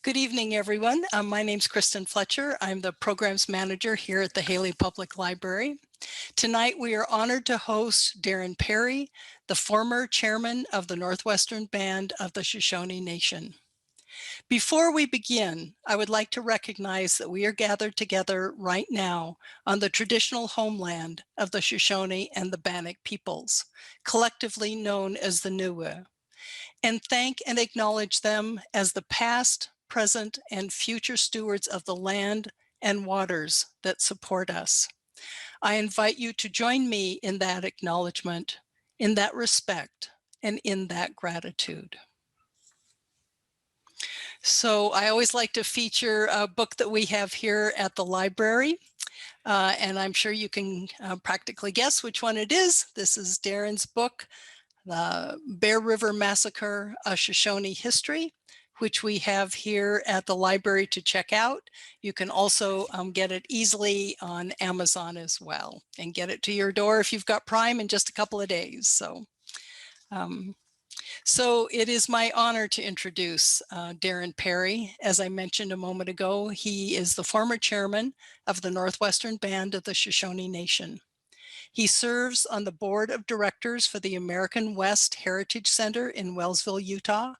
Good evening, everyone. My name's Kristen Fletcher. I'm the Programs Manager here at the Haley Public Library. Tonight, we are honored to host Darren Parry, the former chairman of the Northwestern Band of the Shoshone Nation. Before we begin, I would like to recognize that we are gathered together right now on the traditional homeland of the Shoshone and the Bannock peoples, collectively known as the Niue, and thank and acknowledge them as the past, present, and future stewards of the land and waters that support us. I invite you to join me in that acknowledgement, in that respect, and in that gratitude. So I always like to feature a book that we have here at the library, and I'm sure you can practically guess which one it is. This is Darren's book, The Bear River Massacre, A Shoshone History, which we have here at the library to check out. You can also get it easily on Amazon as well and get it to your door if you've got Prime in just a couple of days. So it is my honor to introduce Darren Parry. As I mentioned a moment ago, he is the former chairman of the Northwestern Band of the Shoshone Nation. He serves on the board of directors for the American West Heritage Center in Wellsville, Utah,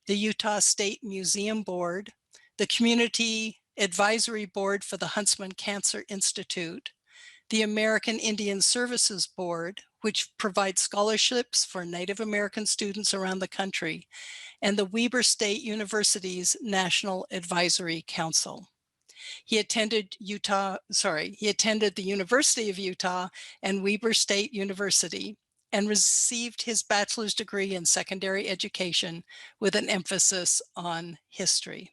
the Utah State Museum Board, the Community Advisory Board for the Huntsman Cancer Institute, the American Indian Services Board, which provides scholarships for Native American students around the country, and the Weber State University's National Advisory Council. He attended the University of Utah and Weber State University and received his bachelor's degree in secondary education with an emphasis on history.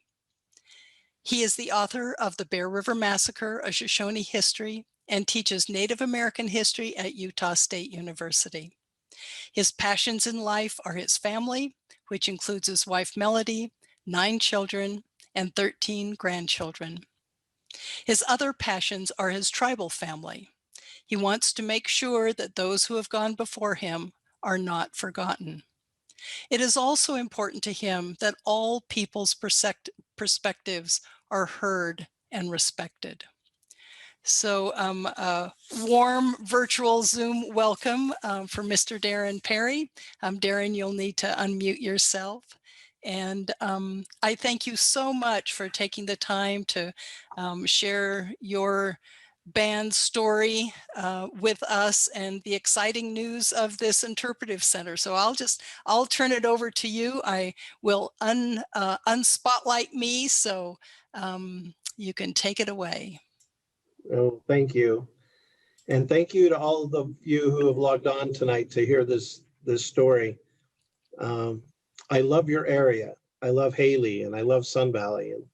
He is the author of The Bear River Massacre, A Shoshone History, and teaches Native American history at Utah State University. His passions in life are his family, which includes his wife Melody, 9 children, and 13 grandchildren. His other passions are his tribal family. He wants to make sure that those who have gone before him are not forgotten. It is also important to him that all people's perspectives are heard and respected. So a warm virtual Zoom welcome for Mr. Darren Parry. Darren, you'll need to unmute yourself. And I thank you so much for taking the time to share your band story with us and the exciting news of this interpretive center. So I'll turn it over to you. I will unspotlight me, so you can take it away. Oh, thank you. And thank you to all of you who have logged on tonight to hear this story. I love your area. I love Haley and I love Sun Valley. And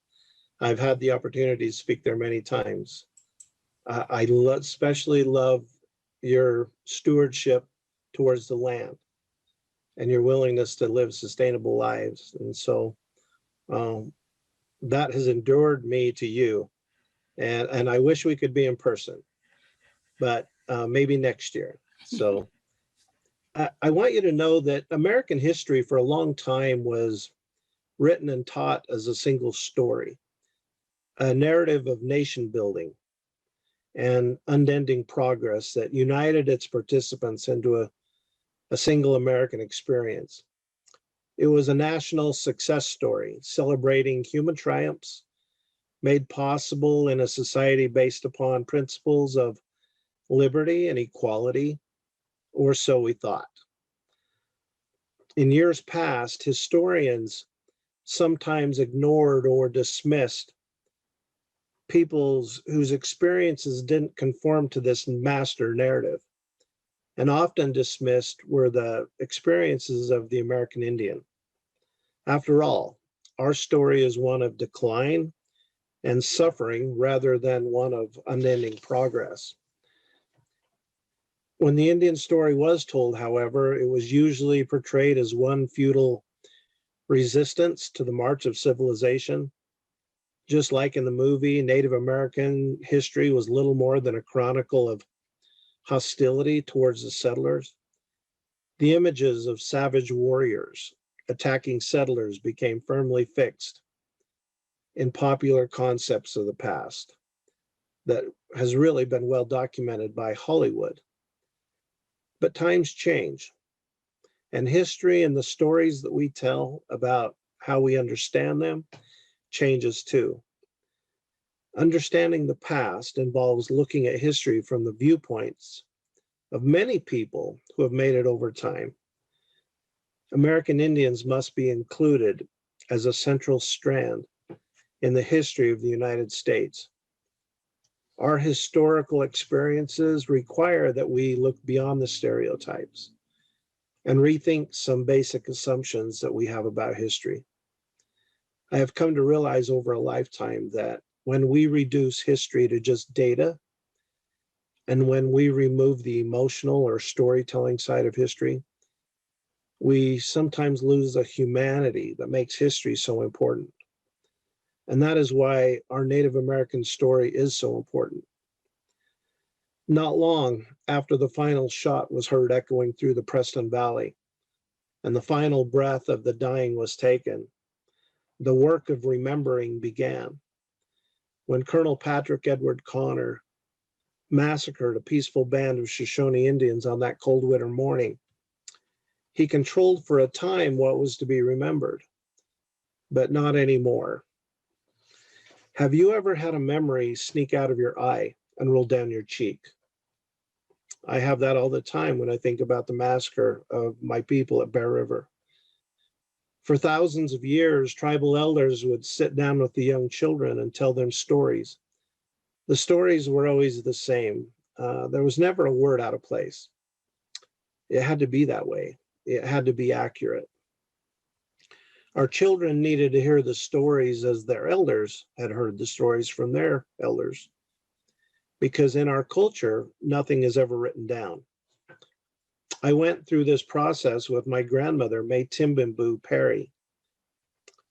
I've had the opportunity to speak there many times. I especially love your stewardship towards the land and your willingness to live sustainable lives. And so that has endured me to you. And I wish we could be in person, but maybe next year. So I want you to know that American history for a long time was written and taught as a single story, a narrative of nation building and unending progress that united its participants into a single American experience. It was a national success story celebrating human triumphs made possible in a society based upon principles of liberty and equality, or so we thought. In years past, historians sometimes ignored or dismissed peoples whose experiences didn't conform to this master narrative, and often dismissed were the experiences of the American Indian. After all, our story is one of decline and suffering rather than one of unending progress. When the Indian story was told, however, it was usually portrayed as one futile resistance to the march of civilization. Just like in the movie, Native American history was little more than a chronicle of hostility towards the settlers. The images of savage warriors attacking settlers became firmly fixed in popular concepts of the past that has really been well documented by Hollywood. But times change, and history and the stories that we tell about how we understand them changes too. Understanding the past involves looking at history from the viewpoints of many people who have made it over time. American Indians must be included as a central strand in the history of the United States. Our historical experiences require that we look beyond the stereotypes and rethink some basic assumptions that we have about history. I have come to realize over a lifetime that when we reduce history to just data, and when we remove the emotional or storytelling side of history, we sometimes lose the humanity that makes history so important. And that is why our Native American story is so important. Not long after the final shot was heard echoing through the Preston Valley and the final breath of the dying was taken, the work of remembering began. When Colonel Patrick Edward Connor massacred a peaceful band of Shoshone Indians on that cold winter morning, he controlled for a time what was to be remembered, but not anymore. Have you ever had a memory sneak out of your eye and roll down your cheek? I have that all the time when I think about the massacre of my people at Bear River. For thousands of years, tribal elders would sit down with the young children and tell them stories. The stories were always the same. There was never a word out of place. It had to be that way. It had to be accurate. Our children needed to hear the stories as their elders had heard the stories from their elders. Because in our culture, nothing is ever written down. I went through this process with my grandmother, May Timbimbu Parry.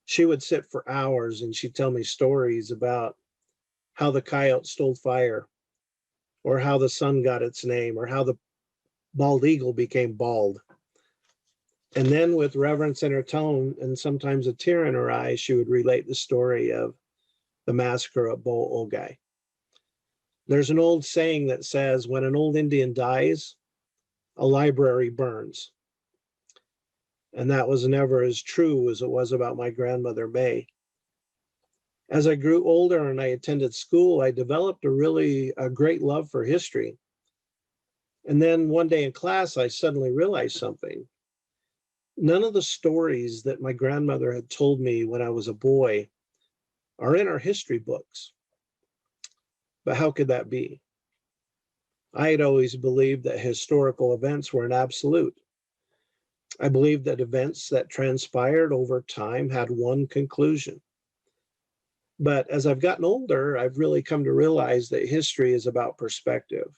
She would sit for hours and she'd tell me stories about how the coyote stole fire, or how the sun got its name, or how the bald eagle became bald. And then with reverence in her tone and sometimes a tear in her eyes, she would relate the story of the massacre at Bo-Ogai. There's an old saying that says, when an old Indian dies, a library burns. And that was never as true as it was about my grandmother, May. As I grew older and I attended school, I developed a great love for history. And then one day in class, I suddenly realized something. None of the stories that my grandmother had told me when I was a boy are in our history books. But how could that be? I had always believed that historical events were an absolute. I believed that events that transpired over time had one conclusion. But as I've gotten older, I've really come to realize that history is about perspective.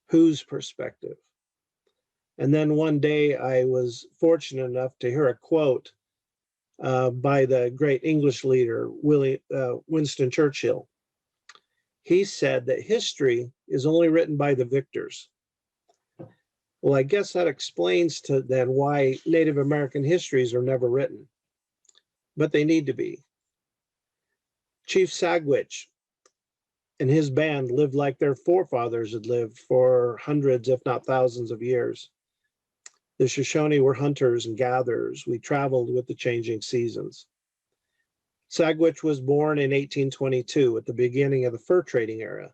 Whose perspective? And then one day I was fortunate enough to hear a quote by the great English leader, Winston Churchill. He said that history is only written by the victors. Well, I guess that explains to then why Native American histories are never written, but they need to be. Chief Sagwitch and his band lived like their forefathers had lived for hundreds, if not thousands of years. The Shoshone were hunters and gatherers. We traveled with the changing seasons. Sagwitch was born in 1822 at the beginning of the fur trading era,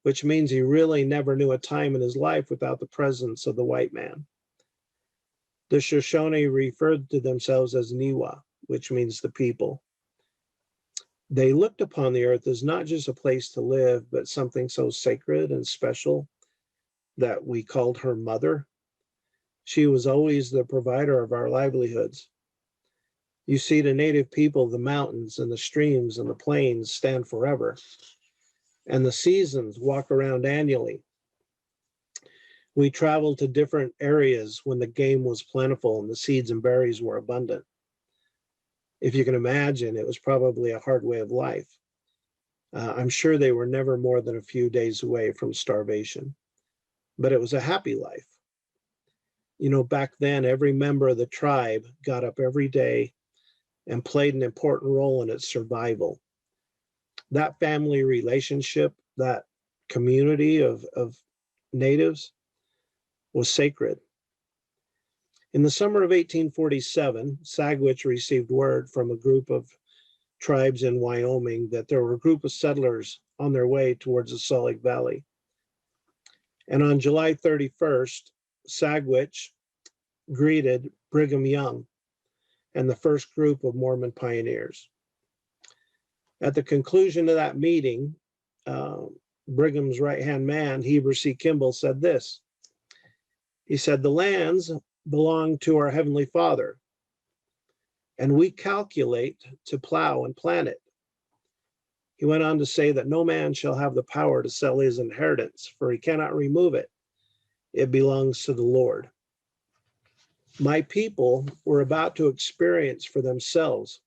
which means he really never knew a time in his life without the presence of the white man. The Shoshone referred to themselves as Niwa, which means the people. They looked upon the earth as not just a place to live, but something so sacred and special that we called her mother. She was always the provider of our livelihoods. You see, to Native people, the mountains and the streams and the plains stand forever, and the seasons walk around annually. We traveled to different areas when the game was plentiful and the seeds and berries were abundant. If you can imagine, it was probably a hard way of life. I'm sure they were never more than a few days away from starvation, but it was a happy life. You know, back then, every member of the tribe got up every day and played an important role in its survival. That family relationship, that community of natives was sacred. In the summer of 1847, Sagwitch received word from a group of tribes in Wyoming that there were a group of settlers on their way towards the Salt Lake Valley. And on July 31st, Sagwitch greeted Brigham Young and the first group of Mormon pioneers. At the conclusion of that meeting, Brigham's right-hand man, Heber C. Kimball, said this. He said, "The lands belong to our Heavenly Father, and we calculate to plow and plant it." He went on to say that no man shall have the power to sell his inheritance, for he cannot remove it. It belongs to the Lord. My people were about to experience for themselves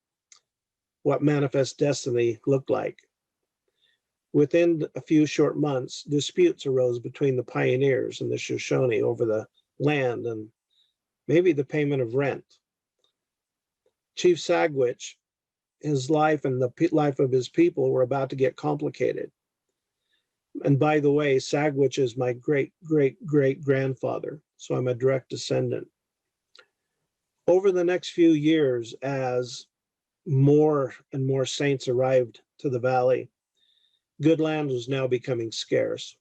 what manifest destiny looked like. Within a few short months, disputes arose between the pioneers and the Shoshone over the land and maybe the payment of rent. Chief Sagwitch, his life and the life of his people were about to get complicated. And by the way, Sagwitch is my great-great-great-grandfather, so I'm a direct descendant. Over the next few years, as more and more saints arrived to the valley, good land was now becoming scarce.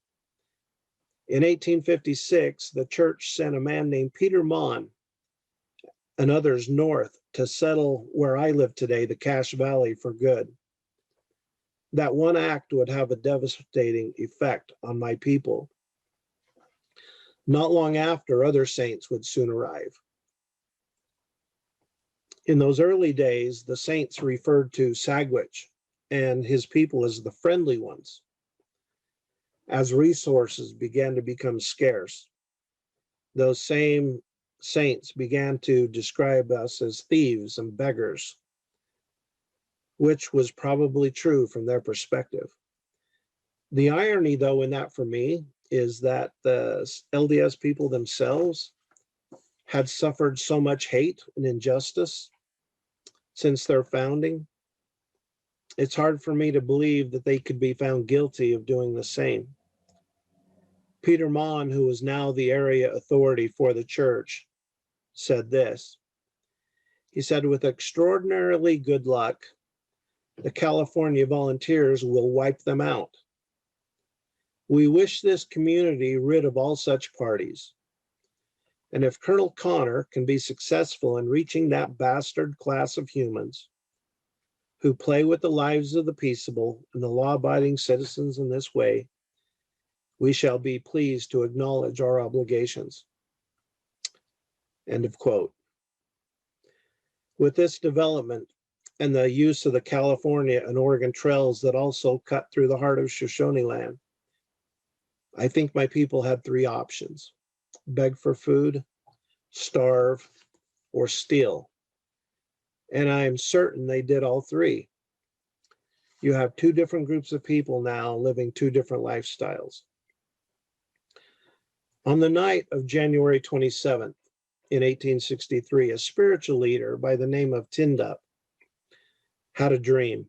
In 1856, the church sent a man named Peter Mon and others north to settle where I live today, the Cache Valley, for good. That one act would have a devastating effect on my people. Not long after, other saints would soon arrive. In those early days, the saints referred to Sagwitch and his people as the friendly ones. As resources began to become scarce, those same saints began to describe us as thieves and beggars, which was probably true from their perspective. The irony, though, in that for me is that the LDS people themselves had suffered so much hate and injustice since their founding. It's hard for me to believe that they could be found guilty of doing the same. Peter Mon, who is now the area authority for the church, said this. He said, "With extraordinarily good luck, the California volunteers will wipe them out. We wish this community rid of all such parties. And if Colonel Connor can be successful in reaching that bastard class of humans who play with the lives of the peaceable and the law-abiding citizens in this way, we shall be pleased to acknowledge our obligations." End of quote. With this development and the use of the California and Oregon trails that also cut through the heart of Shoshone land, I think my people had three options: beg for food, starve, or steal. And I'm certain they did all three. You have two different groups of people now living two different lifestyles. On the night of January 27th in 1863, a spiritual leader by the name of Tindup had a dream,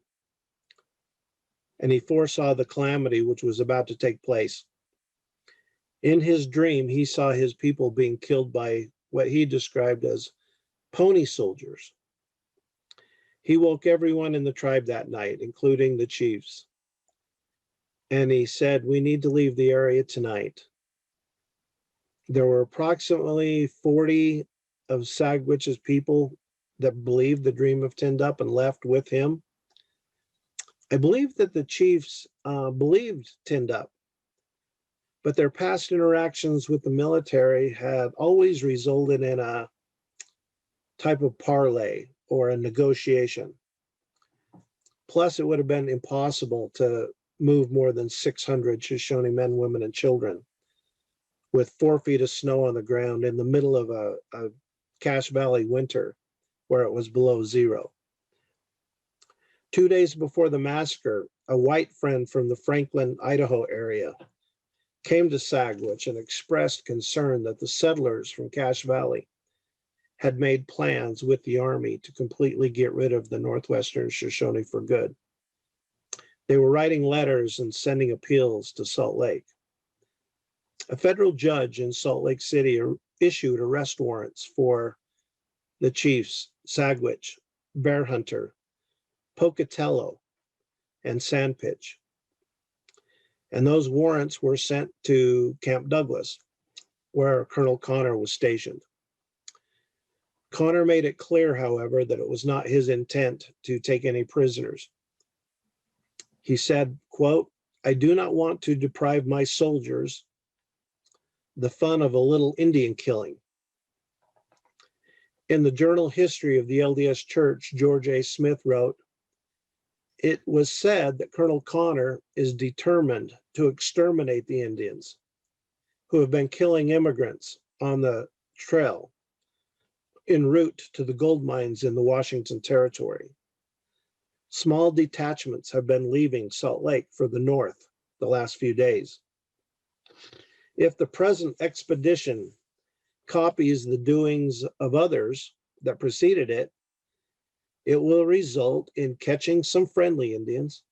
and he foresaw the calamity which was about to take place. In his dream, he saw his people being killed by what he described as pony soldiers. He woke everyone in the tribe that night, including the chiefs. And he said, "We need to leave the area tonight." There were approximately 40 of Sagwitch's people that believed the dream of Tindup and left with him. I believe that the chiefs believed Tindup, but their past interactions with the military had always resulted in a type of parley or a negotiation. Plus, it would have been impossible to move more than 600 Shoshone men, women, and children with 4 feet of snow on the ground in the middle of a Cache Valley winter where it was below zero. 2 days before the massacre, a white friend from the Franklin, Idaho area came to Sagwitch and expressed concern that the settlers from Cache Valley had made plans with the Army to completely get rid of the Northwestern Shoshone for good. They were writing letters and sending appeals to Salt Lake. A federal judge in Salt Lake City issued arrest warrants for the chiefs Sagwitch, Bear Hunter, Pocatello, and Sandpitch. And those warrants were sent to Camp Douglas, where Colonel Connor was stationed. Connor made it clear, however, that it was not his intent to take any prisoners. He said, quote, "I do not want to deprive my soldiers the fun of a little Indian killing." In the journal History of the LDS Church, George A. Smith wrote, "It was said that Colonel Connor is determined to exterminate the Indians who have been killing immigrants on the trail en route to the gold mines in the Washington Territory. Small detachments have been leaving Salt Lake for the north the last few days. If the present expedition copies the doings of others that preceded it, it will result in catching some friendly Indians,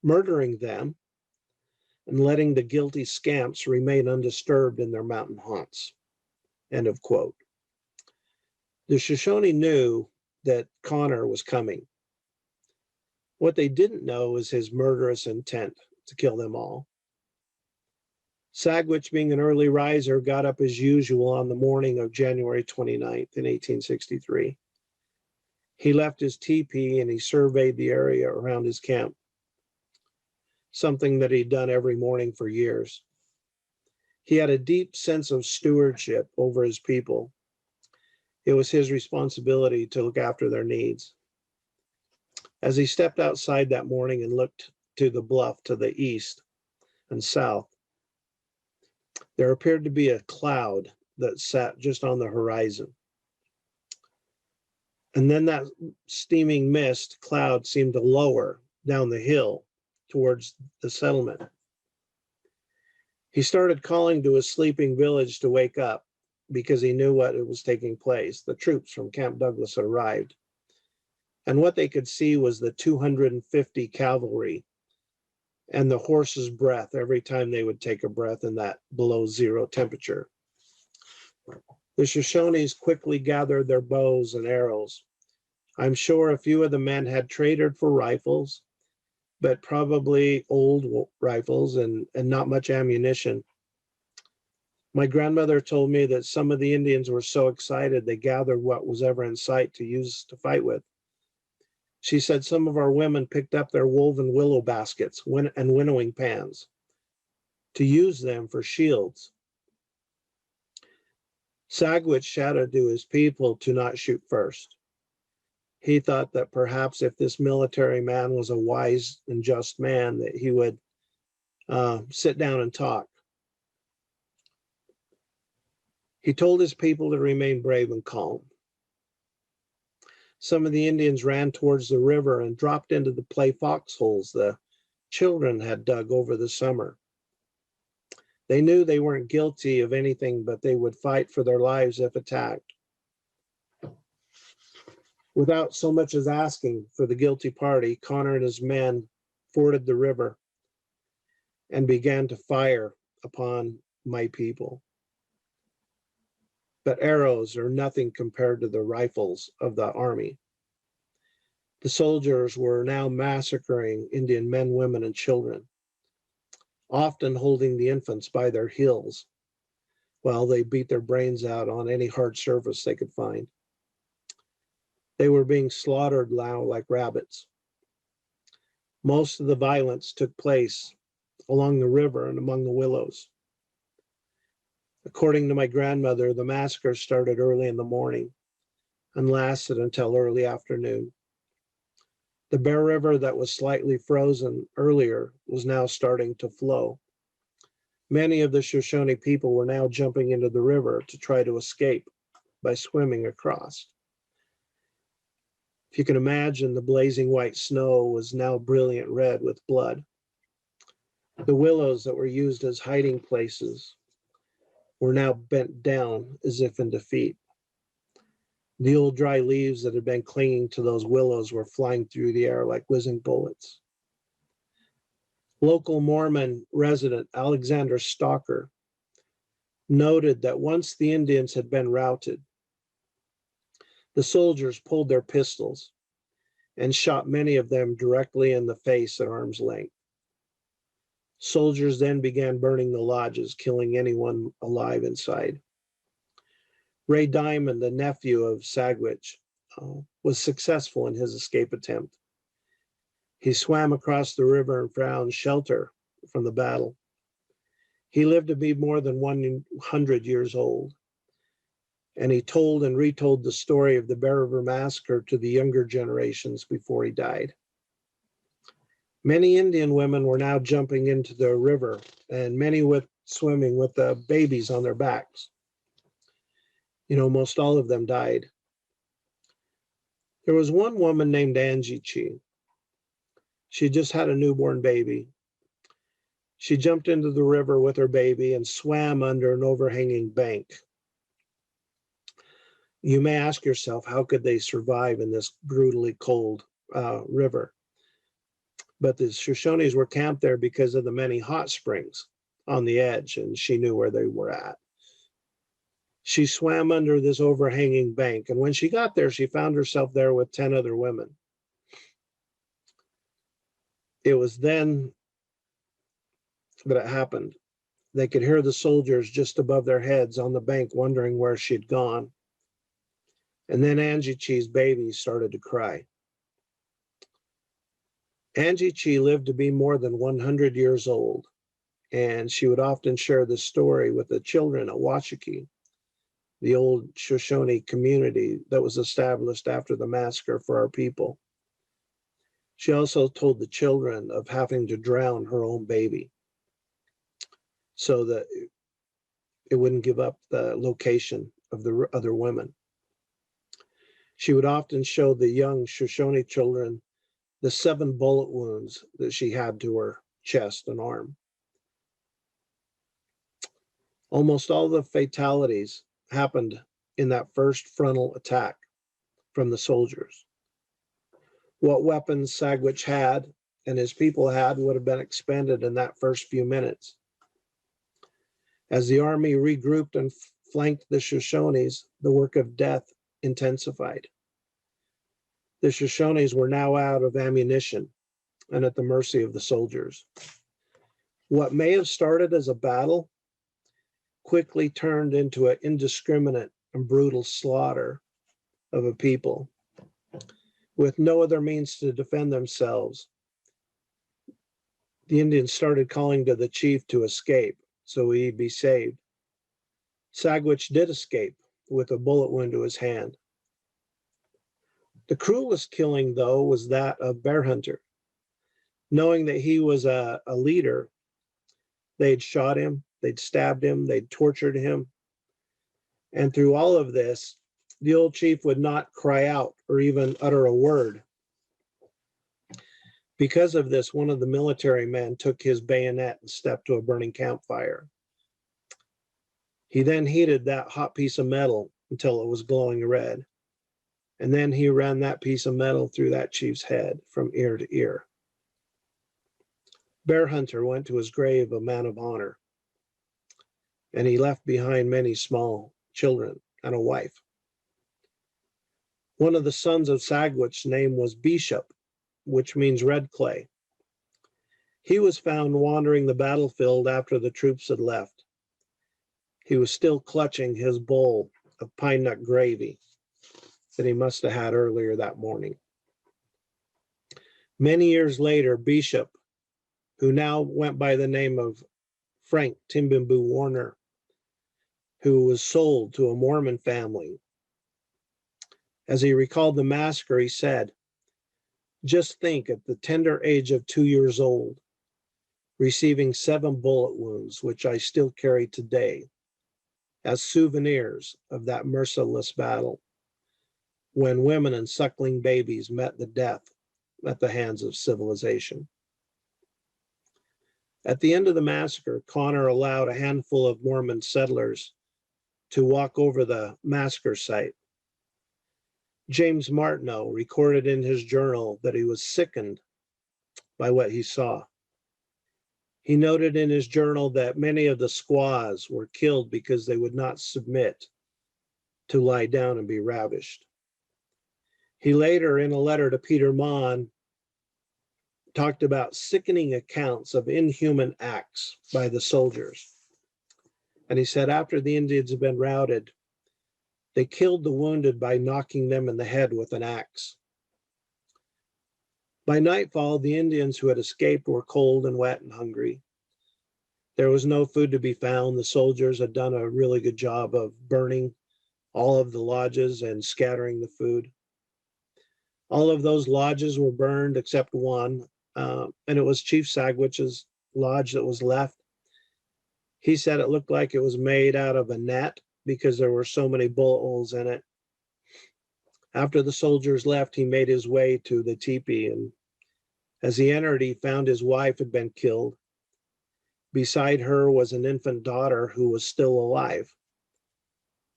murdering them, and letting the guilty scamps remain undisturbed in their mountain haunts." End of quote. The Shoshone knew that Connor was coming. What they didn't know is his murderous intent to kill them all. Sagwitch, being an early riser, got up as usual on the morning of January 29th in 1863. He left his teepee and he surveyed the area around his camp, something that he'd done every morning for years. He had a deep sense of stewardship over his people. It was his responsibility to look after their needs. As he stepped outside that morning and looked to the bluff to the east and south, there appeared to be a cloud that sat just on the horizon. And then that steaming mist cloud seemed to lower down the hill towards the settlement. He started calling to his sleeping village to wake up because he knew what was taking place. The troops from Camp Douglas had arrived. And what they could see was the 250 cavalry and the horse's breath every time they would take a breath in that below zero temperature. The Shoshones quickly gathered their bows and arrows. I'm sure a few of the men had traded for rifles, but probably old rifles and not much ammunition. My grandmother told me that some of the Indians were so excited they gathered what was ever in sight to use to fight with. She said some of our women picked up their woven willow baskets and winnowing pans to use them for shields. Sagwitch shouted to his people to not shoot first. He thought that perhaps if this military man was a wise and just man, that he would sit down and talk. He told his people to remain brave and calm. Some of the Indians ran towards the river and dropped into the play foxholes the children had dug over the summer. They knew they weren't guilty of anything, but they would fight for their lives if attacked. Without so much as asking for the guilty party, Connor and his men forded the river and began to fire upon my people. But arrows are nothing compared to the rifles of the army. The soldiers were now massacring Indian men, women, and children, often holding the infants by their heels while they beat their brains out on any hard surface they could find. They were being slaughtered now like rabbits. Most of the violence took place along the river and among the willows. According to my grandmother, the massacre started early in the morning and lasted until early afternoon. The Bear River that was slightly frozen earlier was now starting to flow. Many of the Shoshone people were now jumping into the river to try to escape by swimming across. If you can imagine, the blazing white snow was now brilliant red with blood. The willows that were used as hiding places were now bent down as if in defeat. The old dry leaves that had been clinging to those willows were flying through the air like whizzing bullets. Local Mormon resident Alexander Stalker noted that once the Indians had been routed, the soldiers pulled their pistols and shot many of them directly in the face at arm's length. Soldiers then began burning the lodges, killing anyone alive inside. Ray Diamond, the nephew of Sagwitch, was successful in his escape attempt. He swam across the river and found shelter from the battle. He lived to be more than 100 years old, and he told and retold the story of the Bear River Massacre to the younger generations before he died. Many Indian women were now jumping into the river, and many swimming with the babies on their backs. Most all of them died. There was one woman named Angie Chi. She just had a newborn baby. She jumped into the river with her baby and swam under an overhanging bank. You may ask yourself, how could they survive in this brutally cold river? But the Shoshones were camped there because of the many hot springs on the edge, and she knew where they were at. She swam under this overhanging bank, and when she got there, she found herself there with 10 other women. It was then that it happened. They could hear the soldiers just above their heads on the bank wondering where she'd gone. And then Angie Chi's baby started to cry. Angie Chi lived to be more than 100 years old, and she would often share this story with the children at Washakie, the old Shoshone community that was established after the massacre for our people. She also told the children of having to drown her own baby so that it wouldn't give up the location of the other women. She would often show the young Shoshone children the 7 bullet wounds that she had to her chest and arm. Almost all the fatalities happened in that first frontal attack from the soldiers. What weapons Sagwitch had and his people had would have been expended in that first few minutes. As the army regrouped and flanked the Shoshones, the work of death intensified. The Shoshones were now out of ammunition and at the mercy of the soldiers. What may have started as a battle quickly turned into an indiscriminate and brutal slaughter of a people with no other means to defend themselves. The Indians started calling to the chief to escape so he'd be saved. Sagwitch did escape with a bullet wound to his hand. The cruelest killing, though, was that of Bear Hunter. Knowing that he was a leader, they'd shot him, they'd stabbed him, they'd tortured him. And through all of this, the old chief would not cry out or even utter a word. Because of this, one of the military men took his bayonet and stepped to a burning campfire. He then heated that hot piece of metal until it was glowing red. And then he ran that piece of metal through that chief's head from ear to ear. Bear Hunter went to his grave a man of honor, and he left behind many small children and a wife. One of the sons of Sagwitch's name was Bishop, which means red clay. He was found wandering the battlefield after the troops had left. He was still clutching his bowl of pine nut gravy that he must have had earlier that morning. Many years later, Bishop, who now went by the name of Frank Timbimbu Warner, who was sold to a Mormon family, as he recalled the massacre, he said, "Just think, at the tender age of 2 years old, receiving 7 bullet wounds, which I still carry today as souvenirs of that merciless battle, when women and suckling babies met the death at the hands of civilization." At the end of the massacre, Connor allowed a handful of Mormon settlers to walk over the massacre site. James Martineau recorded in his journal that he was sickened by what he saw. He noted in his journal that many of the squaws were killed because they would not submit to lie down and be ravished. He later, in a letter to Peter Mon, talked about sickening accounts of inhuman acts by the soldiers. And he said after the Indians had been routed, they killed the wounded by knocking them in the head with an axe. By nightfall, the Indians who had escaped were cold and wet and hungry. There was no food to be found. The soldiers had done a really good job of burning all of the lodges and scattering the food. All of those lodges were burned except one, and it was Chief Sagwich's lodge that was left. He said it looked like it was made out of a net because there were so many bullet holes in it. After the soldiers left, he made his way to the teepee, and as he entered, he found his wife had been killed. Beside her was an infant daughter who was still alive.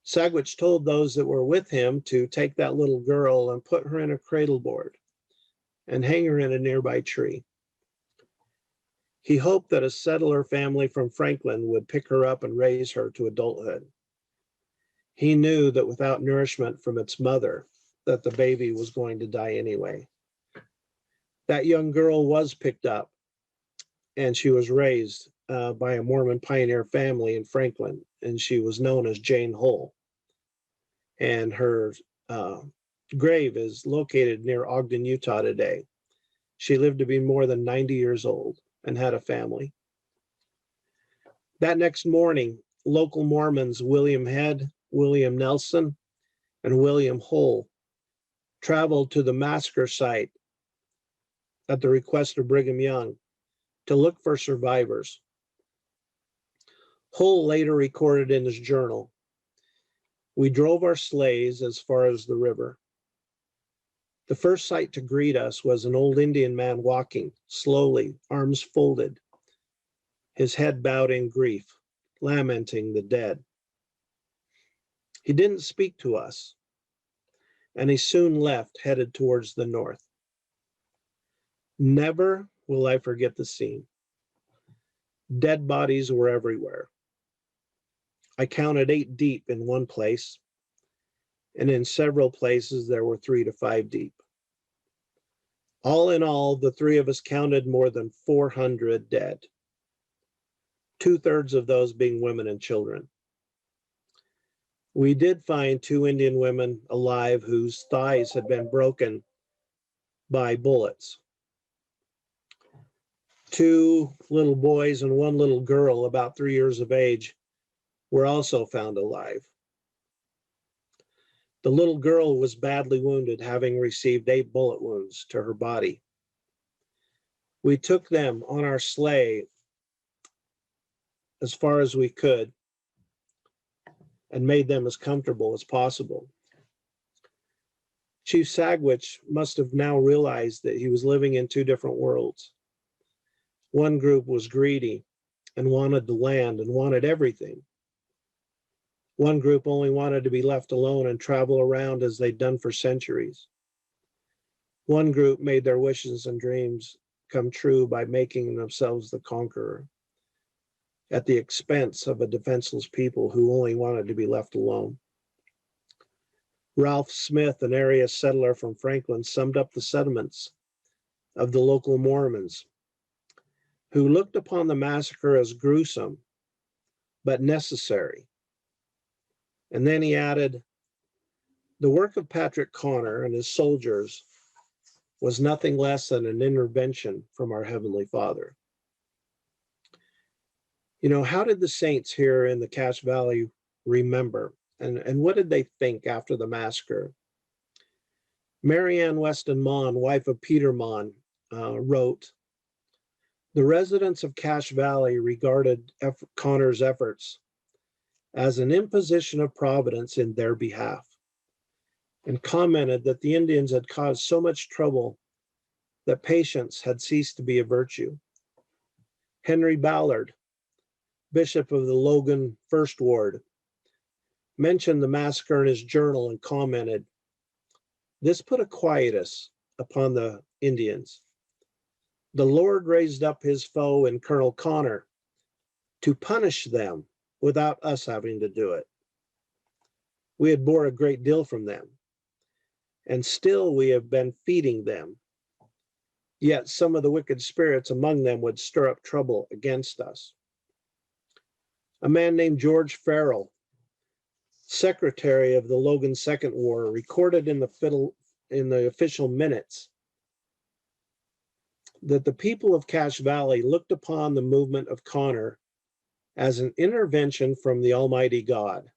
Sagwich told those that were with him to take that little girl and put her in a cradle board and hang her in a nearby tree. He hoped that a settler family from Franklin would pick her up and raise her to adulthood. He knew that without nourishment from its mother, that the baby was going to die anyway. That young girl was picked up, and she was raised by a Mormon pioneer family in Franklin, and she was known as Jane Hull. And her grave is located near Ogden, Utah today. She lived to be more than 90 years old and had a family. That next morning, local Mormons William Head, William Nelson, and William Hull traveled to the massacre site at the request of Brigham Young to look for survivors. Hull later recorded in his journal, "We drove our sleighs as far as the river. The first sight to greet us was an old Indian man walking slowly, arms folded, his head bowed in grief, lamenting the dead. He didn't speak to us, and he soon left, headed towards the north. Never will I forget the scene. Dead bodies were everywhere. I counted 8 deep in one place, and in several places there were 3 to 5 deep. All in all, the 3 of us counted more than 400 dead, 2/3 of those being women and children. We did find 2 Indian women alive whose thighs had been broken by bullets. 2 little boys and 1 little girl, about 3 years of age, were also found alive. The little girl was badly wounded, having received 8 bullet wounds to her body. We took them on our sleigh as far as we could and made them as comfortable as possible. Chief Sagwich must have now realized that he was living in 2 different worlds. One group was greedy and wanted the land and wanted everything. One group only wanted to be left alone and travel around as they'd done for centuries. One group made their wishes and dreams come true by making themselves the conqueror at the expense of a defenseless people who only wanted to be left alone. Ralph Smith, an area settler from Franklin, summed up the sentiments of the local Mormons, who looked upon the massacre as gruesome but necessary. And then he added, the work of Patrick Connor and his soldiers was nothing less than an intervention from our Heavenly Father. You know, how did the saints here in the Cache Valley remember? And what did they think after the massacre? Mary Ann Weston Mon, wife of Peter Mon, wrote, the residents of Cache Valley regarded Connor's efforts as an imposition of providence in their behalf, and commented that the Indians had caused so much trouble that patience had ceased to be a virtue. Henry Ballard, Bishop of the Logan First Ward, mentioned the massacre in his journal and commented, This put a quietus upon the Indians. The Lord raised up his foe in Colonel Connor to punish them without us having to do it. We had bore a great deal from them, and still we have been feeding them. Yet some of the wicked spirits among them would stir up trouble against us. A man named George Farrell, secretary of the Logan Second War, recorded in the official minutes that the people of Cache Valley looked upon the movement of Connor as an intervention from the Almighty God,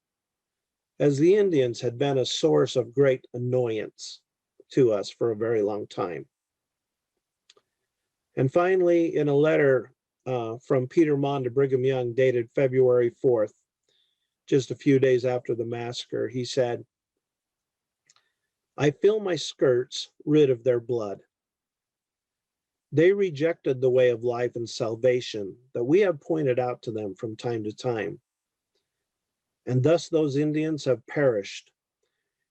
as the Indians had been a source of great annoyance to us for a very long time. And finally, in a letter from Peter Mon to Brigham Young dated February 4th, just a few days after the massacre, he said, "I feel my skirts rid of their blood. They rejected the way of life and salvation that we have pointed out to them from time to time. And thus those Indians have perished,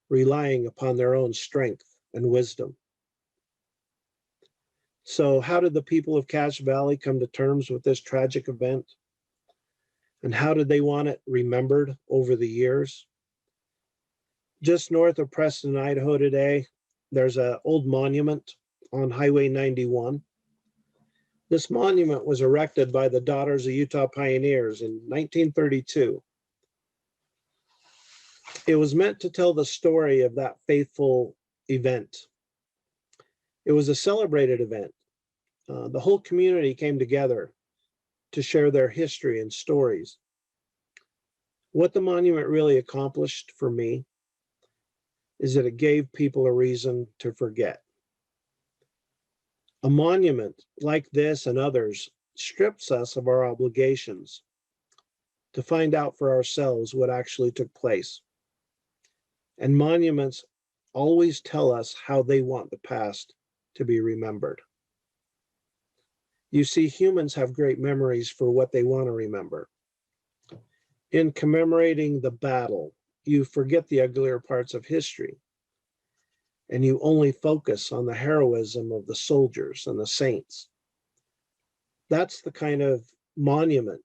relying upon their own strength and wisdom." So how did the people of Cache Valley come to terms with this tragic event? And how did they want it remembered over the years? Just north of Preston, Idaho today, there's an old monument on Highway 91. This monument was erected by the Daughters of Utah Pioneers in 1932. It was meant to tell the story of that faithful event. It was a celebrated event. The whole community came together to share their history and stories. What the monument really accomplished for me is that it gave people a reason to forget. A monument like this and others strips us of our obligations to find out for ourselves what actually took place. And monuments always tell us how they want the past to be remembered. You see, humans have great memories for what they want to remember. In commemorating the battle, you forget the uglier parts of history, and you only focus on the heroism of the soldiers and the saints. That's the kind of monument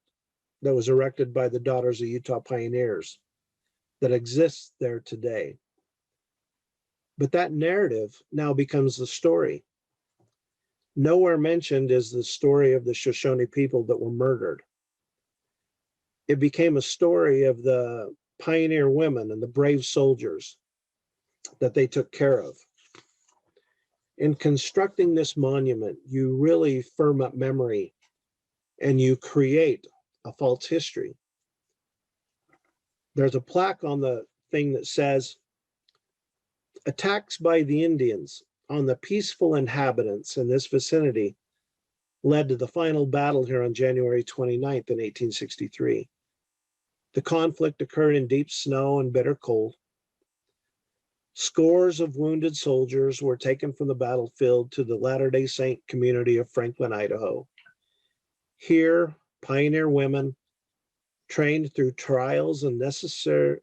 that was erected by the Daughters of Utah Pioneers that exists there today. But that narrative now becomes the story. Nowhere mentioned is the story of the Shoshone people that were murdered. It became a story of the pioneer women and the brave soldiers that they took care of. In constructing this monument, you really firm up memory and you create a false history. There's a plaque on the thing that says, "Attacks by the Indians on the peaceful inhabitants in this vicinity led to the final battle here on January 29th in 1863. The conflict occurred in deep snow and bitter cold. Scores of wounded soldiers were taken from the battlefield to the Latter-day Saint community of Franklin, Idaho. Here, pioneer women, trained through trials and necessities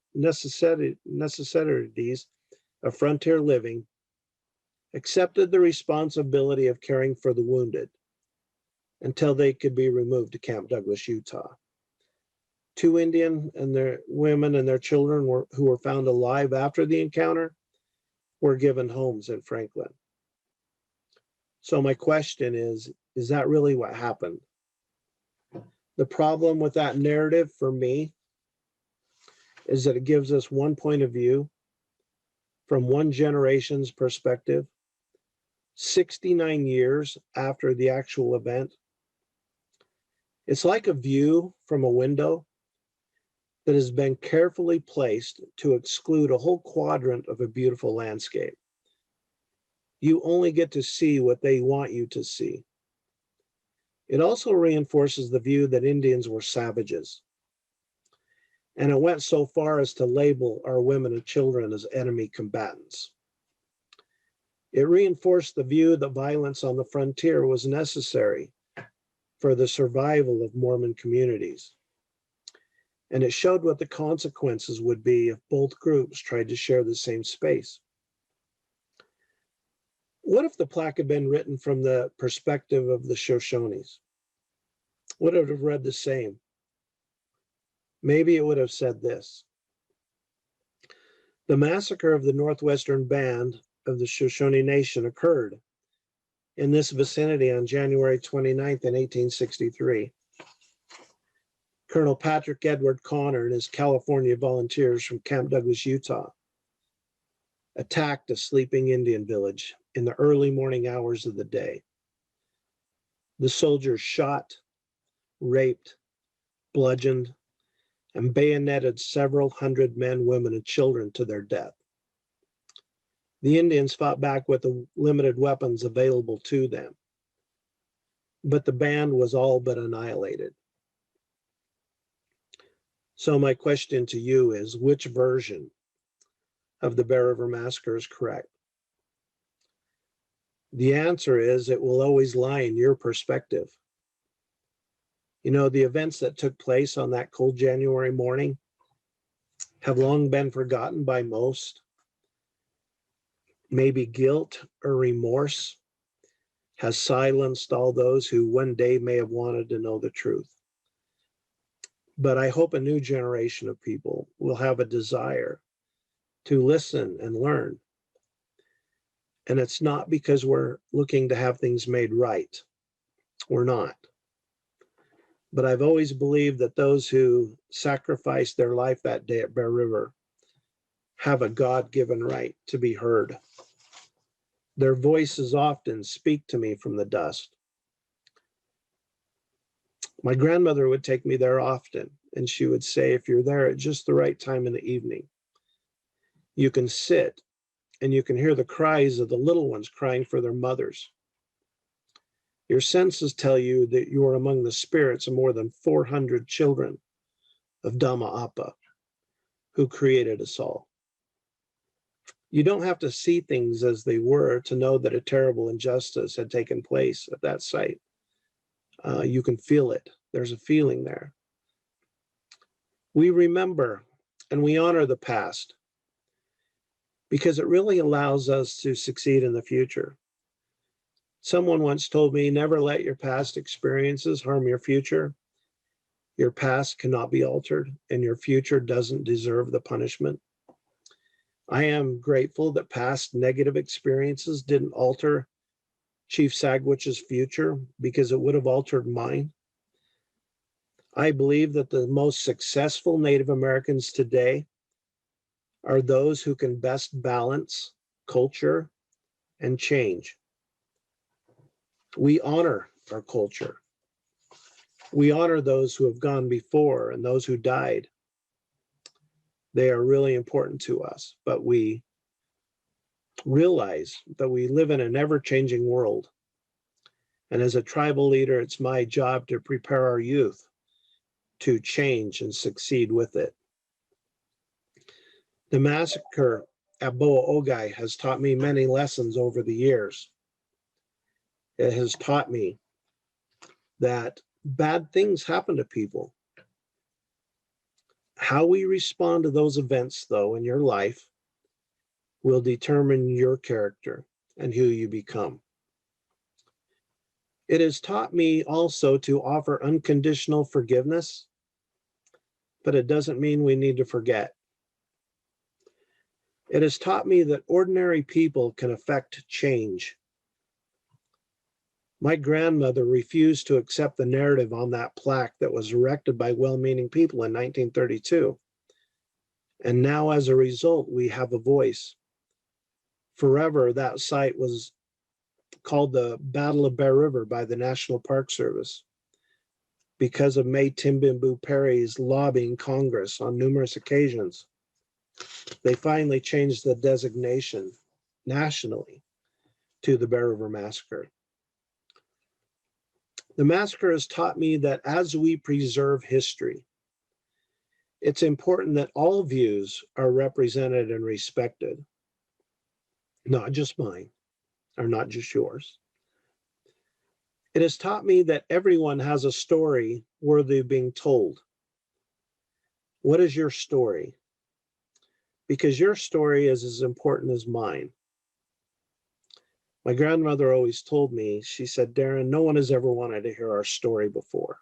of frontier living, accepted the responsibility of caring for the wounded until they could be removed to Camp Douglas, Utah. 2 Indian and their women and their children who were found alive after the encounter were given homes in Franklin." So my question is that really what happened? The problem with that narrative for me is that it gives us one point of view from one generation's perspective, 69 years after the actual event. It's like a view from a window that has been carefully placed to exclude a whole quadrant of a beautiful landscape. You only get to see what they want you to see. It also reinforces the view that Indians were savages. And it went so far as to label our women and children as enemy combatants. It reinforced the view that violence on the frontier was necessary for the survival of Mormon communities. And it showed what the consequences would be if both groups tried to share the same space. What if the plaque had been written from the perspective of the Shoshones? Would it have read the same? Maybe it would have said this: the massacre of the Northwestern Band of the Shoshone Nation occurred in this vicinity on January 29th in 1863. Colonel Patrick Edward Connor and his California volunteers from Camp Douglas, Utah, attacked a sleeping Indian village in the early morning hours of the day. The soldiers shot, raped, bludgeoned, and bayoneted several hundred men, women, and children to their death. The Indians fought back with the limited weapons available to them, but the band was all but annihilated. So my question to you is, which version of the Bear River Massacre is correct? The answer is it will always lie in your perspective. You know, the events that took place on that cold January morning have long been forgotten by most. Maybe guilt or remorse has silenced all those who one day may have wanted to know the truth. But I hope a new generation of people will have a desire to listen and learn. And it's not because we're looking to have things made right. We're not. But I've always believed that those who sacrificed their life that day at Bear River have a God-given right to be heard. Their voices often speak to me from the dust. My grandmother would take me there often, and she would say, if you're there at just the right time in the evening, you can sit and you can hear the cries of the little ones crying for their mothers. Your senses tell you that you are among the spirits of more than 400 children of Dhamma Appa, who created us all. You don't have to see things as they were to know that a terrible injustice had taken place at that site. You can feel it. There's a feeling there. We remember and we honor the past because it really allows us to succeed in the future. Someone once told me, never let your past experiences harm your future. Your past cannot be altered, and your future doesn't deserve the punishment. I am grateful that past negative experiences didn't alter Chief Sagwich's future because it would have altered mine. I believe that the most successful Native Americans today are those who can best balance culture and change. We honor our culture. We honor those who have gone before and those who died. They are really important to us, but we realize that we live in an ever-changing world. And as a tribal leader, it's my job to prepare our youth to change and succeed with it. The massacre at Boa Ogai has taught me many lessons over the years. It has taught me that bad things happen to people. How we respond to those events, though, in your life will determine your character and who you become. It has taught me also to offer unconditional forgiveness, but it doesn't mean we need to forget. It has taught me that ordinary people can affect change. My grandmother refused to accept the narrative on that plaque that was erected by well-meaning people in 1932. And now, as a result, we have a voice. Forever, that site was called the Battle of Bear River by the National Park Service because of May Timbimbu Parry's lobbying Congress on numerous occasions. They finally changed the designation nationally to the Bear River Massacre. The massacre has taught me that as we preserve history, it's important that all views are represented and respected, not just mine, or not just yours. It has taught me that everyone has a story worthy of being told. What is your story? Because your story is as important as mine. My grandmother always told me, she said, Darren, no one has ever wanted to hear our story before.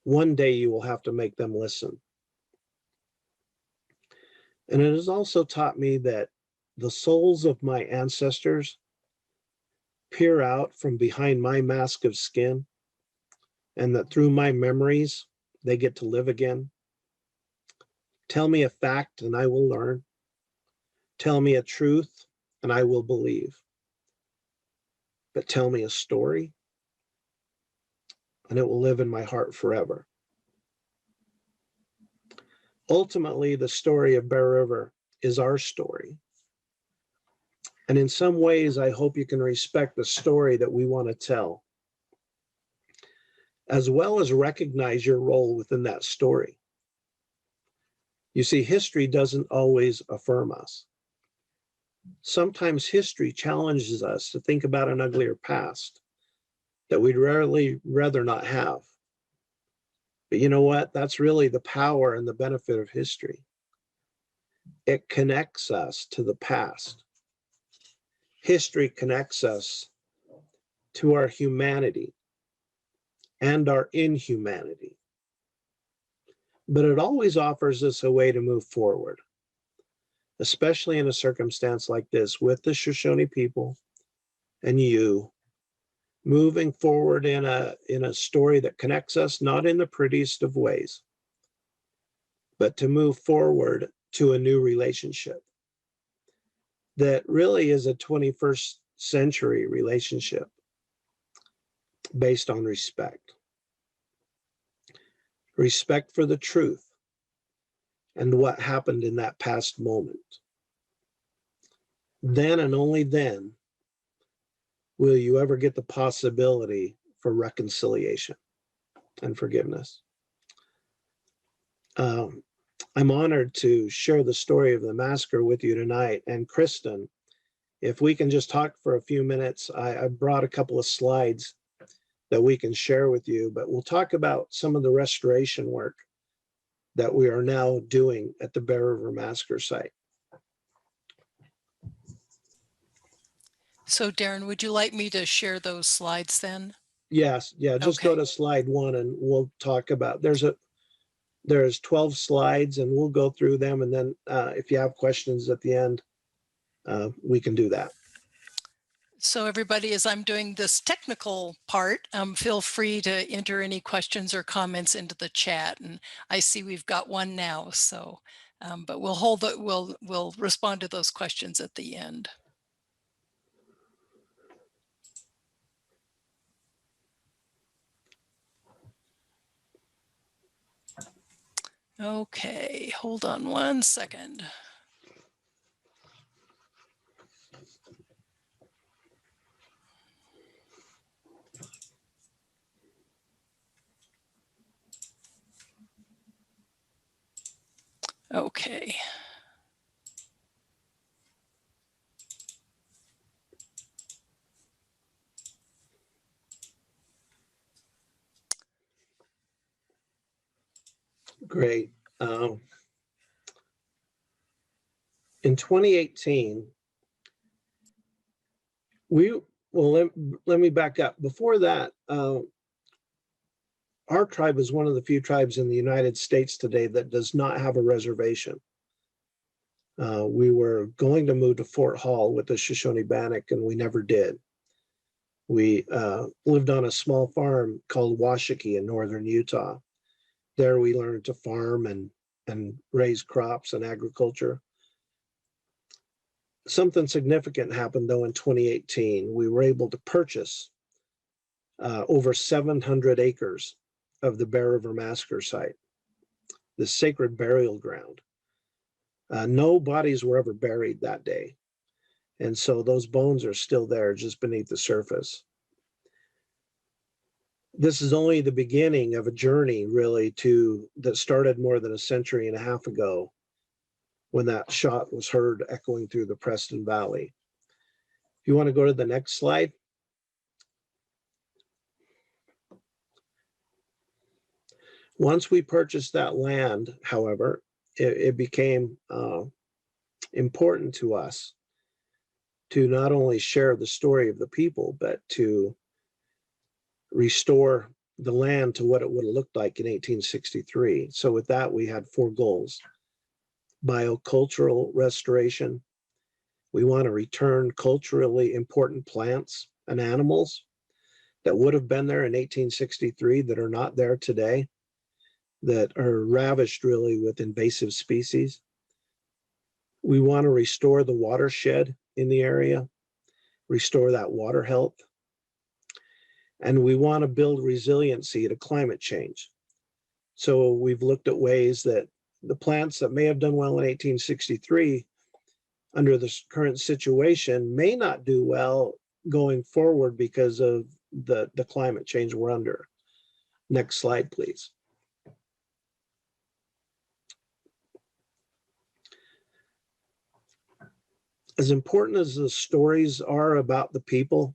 One day you will have to make them listen. And it has also taught me that the souls of my ancestors peer out from behind my mask of skin, and that through my memories, they get to live again. Tell me a fact and I will learn. Tell me a truth and I will believe. But tell me a story and it will live in my heart forever. Ultimately, the story of Bear River is our story. And in some ways, I hope you can respect the story that we want to tell, as well as recognize your role within that story. You see, history doesn't always affirm us. Sometimes history challenges us to think about an uglier past that we'd rather not have. But you know what? That's really the power and the benefit of history. It connects us to the past. History connects us to our humanity and our inhumanity. But it always offers us a way to move forward, especially in a circumstance like this with the Shoshone people and you moving forward in a story that connects us, not in the prettiest of ways, but to move forward to a new relationship that really is a 21st century relationship based on respect. Respect for the truth and what happened in that past moment. Then and only then will you ever get the possibility for reconciliation and forgiveness. I'm honored to share the story of the massacre with you tonight. And Kristen, if we can just talk for a few minutes, I brought a couple of slides that we can share with you, but we'll talk about some of the restoration work that we are now doing at the Bear River Massacre site. So Darren, would you like me to share those slides then? Yes, yeah, just go Okay. to slide 1 and we'll talk about, there's 12 slides and we'll go through them, and then if you have questions at the end, we can do that. So everybody, as I'm doing this technical part, feel free to enter any questions or comments into the chat. And I see we've got one now, so but we'll respond to those questions at the end. Okay, hold on one second. Okay. Great. In 2018, let me back up. Before that, our tribe is one of the few tribes in the United States today that does not have a reservation. We were going to move to Fort Hall with the Shoshone Bannock, and we never did. We lived on a small farm called Washakie in northern Utah. There we learned to farm and raise crops and agriculture. Something significant happened though in 2018. We were able to purchase over 700 acres of the Bear River Massacre site, the sacred burial ground. No bodies were ever buried that day. And so those bones are still there just beneath the surface. This is only the beginning of a journey really that started more than a century and a half ago when that shot was heard echoing through the Preston Valley. If you want to go to the next slide. Once we purchased that land, however, it became important to us to not only share the story of the people, but to restore the land to what it would have looked like in 1863. So with that, we had 4 goals. Biocultural restoration. We want to return culturally important plants and animals that would have been there in 1863 that are not there today, that are ravished really with invasive species. We want to restore the watershed in the area, restore that water health. And we want to build resiliency to climate change. So we've looked at ways that the plants that may have done well in 1863 under the current situation may not do well going forward because of the climate change we're under. Next slide, please. As important as the stories are about the people,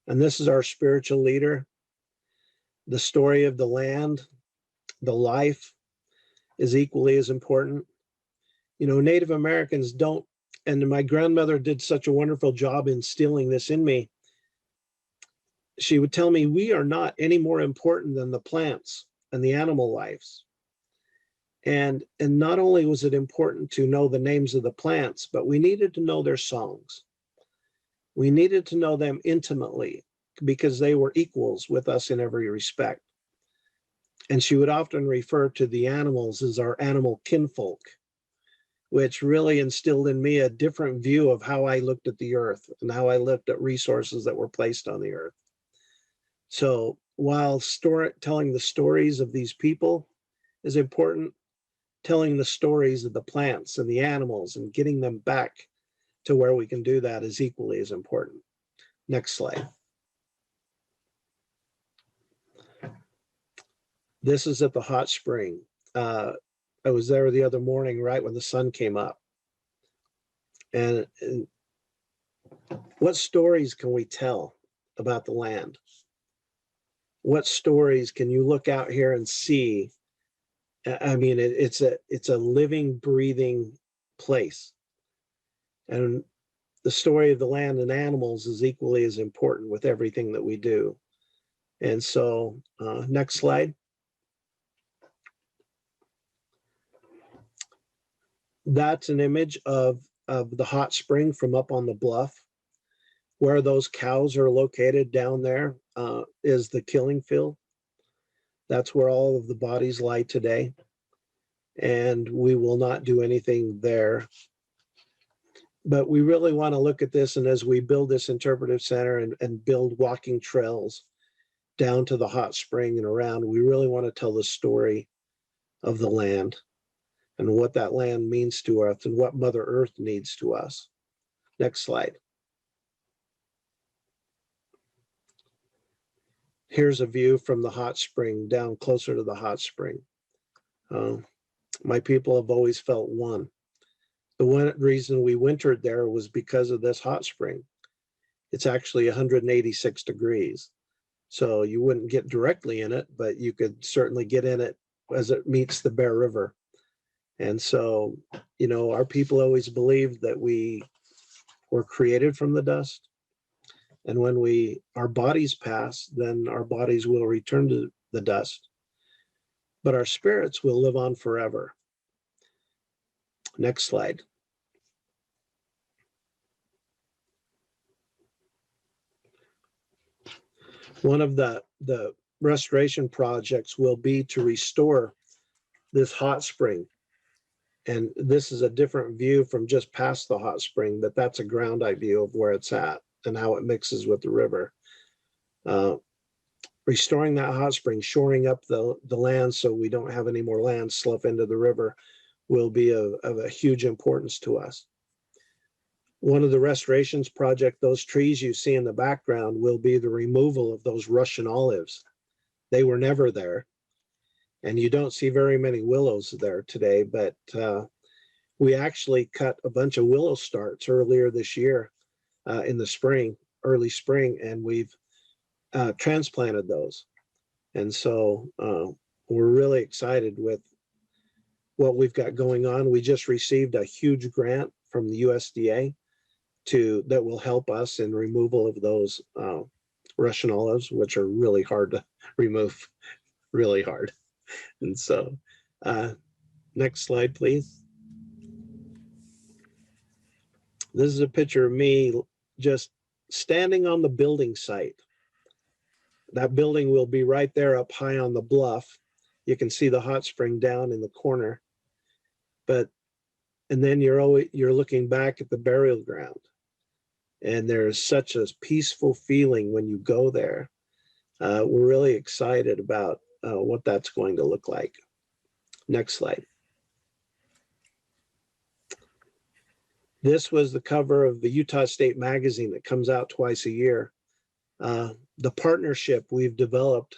and this is our spiritual leader, the story of the land, the life is equally as important. You know, Native Americans don't, and my grandmother did such a wonderful job instilling this in me. She would tell me, we are not any more important than the plants and the animal lives. And not only was it important to know the names of the plants, but we needed to know their songs. We needed to know them intimately because they were equals with us in every respect. And she would often refer to the animals as our animal kinfolk, which really instilled in me a different view of how I looked at the earth and how I looked at resources that were placed on the earth. So while telling the stories of these people is important, telling the stories of the plants and the animals and getting them back to where we can do that is equally as important. Next slide. This is at the hot spring. I was there the other morning right when the sun came up. And what stories can we tell about the land? What stories can you look out here and see? I mean, it's a living, breathing place. And the story of the land and animals is equally as important with everything that we do. And so, next slide. That's an image of the hot spring from up on the bluff. Where those cows are located down there is the killing field. That's where all of the bodies lie today. And we will not do anything there. But we really want to look at this, and as we build this interpretive center and build walking trails down to the hot spring and around, we really want to tell the story of the land and what that land means to us and what Mother Earth needs to us. Next slide. Here's a view from the hot spring down closer to the hot spring. My people have always felt one. The one reason we wintered there was because of this hot spring. It's actually 186 degrees. So you wouldn't get directly in it, but you could certainly get in it as it meets the Bear River. And so, you know, our people always believed that we were created from the dust. And when our bodies pass, then our bodies will return to the dust. But our spirits will live on forever. Next slide. One of the restoration projects will be to restore this hot spring. And this is a different view from just past the hot spring, but that's a ground eye view of where it's at and how it mixes with the river. Restoring that hot spring, shoring up the land so we don't have any more land slough into the river will be of a huge importance to us. One of the restorations project, those trees you see in the background will be the removal of those Russian olives. They were never there. And you don't see very many willows there today, but we actually cut a bunch of willow starts earlier this year in the spring, early spring, and we've transplanted those. And so we're really excited with what we've got going on. We just received a huge grant from the USDA that will help us in removal of those Russian olives, which are really hard to remove, really hard. And so, next slide, please. This is a picture of me just standing on the building site. That building will be right there up high on the bluff. You can see the hot spring down in the corner. And then you're looking back at the burial ground. And there's such a peaceful feeling when you go there. We're really excited about what that's going to look like. Next slide. This was the cover of the Utah State Magazine that comes out twice a year. The partnership we've developed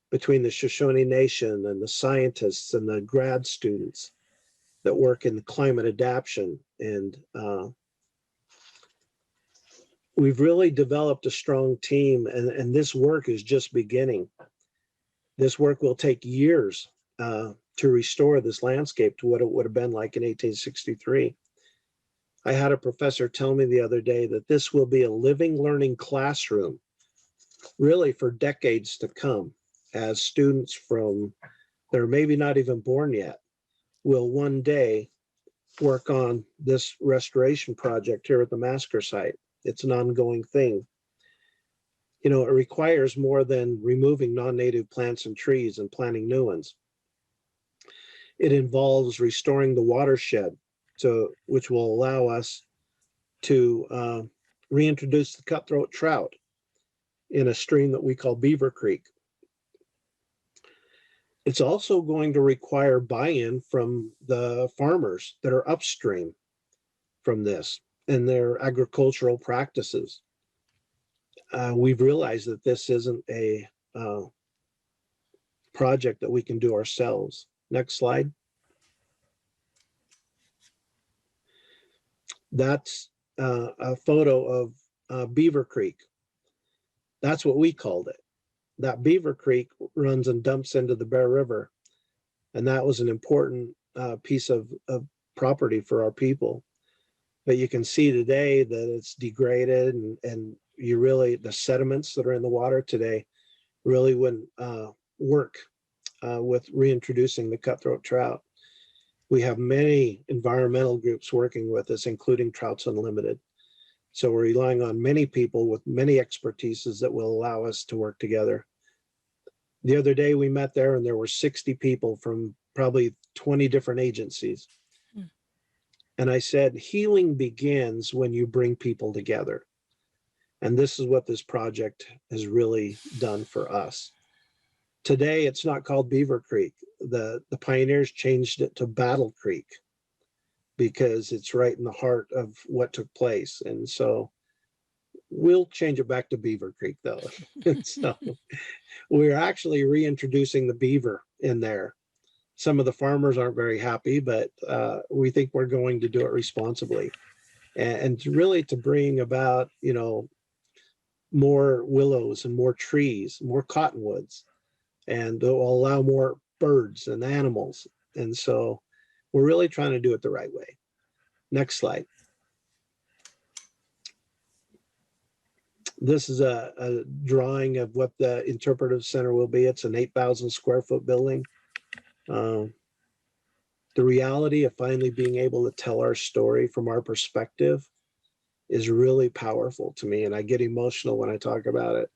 between the Shoshone Nation and the scientists and the grad students that work in climate adaptation. And we've really developed a strong team, and this work is just beginning. This work will take years to restore this landscape to what it would have been like in 1863. I had a professor tell me the other day that this will be a living, learning classroom, really for decades to come, as students from, that are maybe not even born yet, will one day work on this restoration project here at the Massacre site. It's an ongoing thing. You know, it requires more than removing non-native plants and trees and planting new ones. It involves restoring the watershed, which will allow us to reintroduce the cutthroat trout in a stream that we call Beaver Creek. It's also going to require buy-in from the farmers that are upstream from this and their agricultural practices. We've realized that this isn't a project that we can do ourselves. Next slide. That's a photo of Beaver Creek. That's what we called it. That Beaver Creek runs and dumps into the Bear River. And that was an important piece of property for our people. But you can see today that it's degraded, and you really, the sediments that are in the water today really wouldn't work with reintroducing the cutthroat trout. We have many environmental groups working with us, including Trouts Unlimited. So we're relying on many people with many expertises that will allow us to work together. The other day we met there and there were 60 people from probably 20 different agencies. And I said, healing begins when you bring people together. And this is what this project has really done for us. Today, it's not called Beaver Creek. The pioneers changed it to Battle Creek because it's right in the heart of what took place. And so we'll change it back to Beaver Creek, though. So we're actually reintroducing the beaver in there. Some of the farmers aren't very happy, but we think we're going to do it responsibly. And really to bring about, you know, more willows and more trees, more cottonwoods, and will allow more birds and animals. And so we're really trying to do it the right way. Next slide. This is a drawing of what the interpretive center will be. It's an 8,000 square foot building. The reality of finally being able to tell our story from our perspective is really powerful to me, and I get emotional when I talk about it.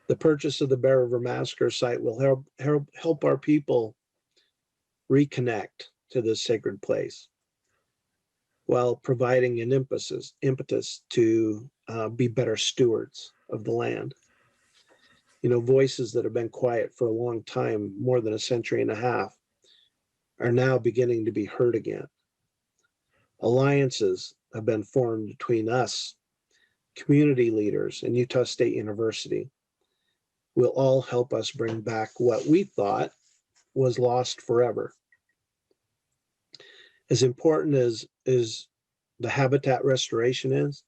The purchase of the Bear River Massacre site will help our people reconnect to this sacred place while providing an impetus to be better stewards of the land. You know, voices that have been quiet for a long time, more than a century and a half, are now beginning to be heard again. Alliances have been formed between us, community leaders, and Utah State University. Will all help us bring back what we thought was lost forever. As important as the habitat restoration is,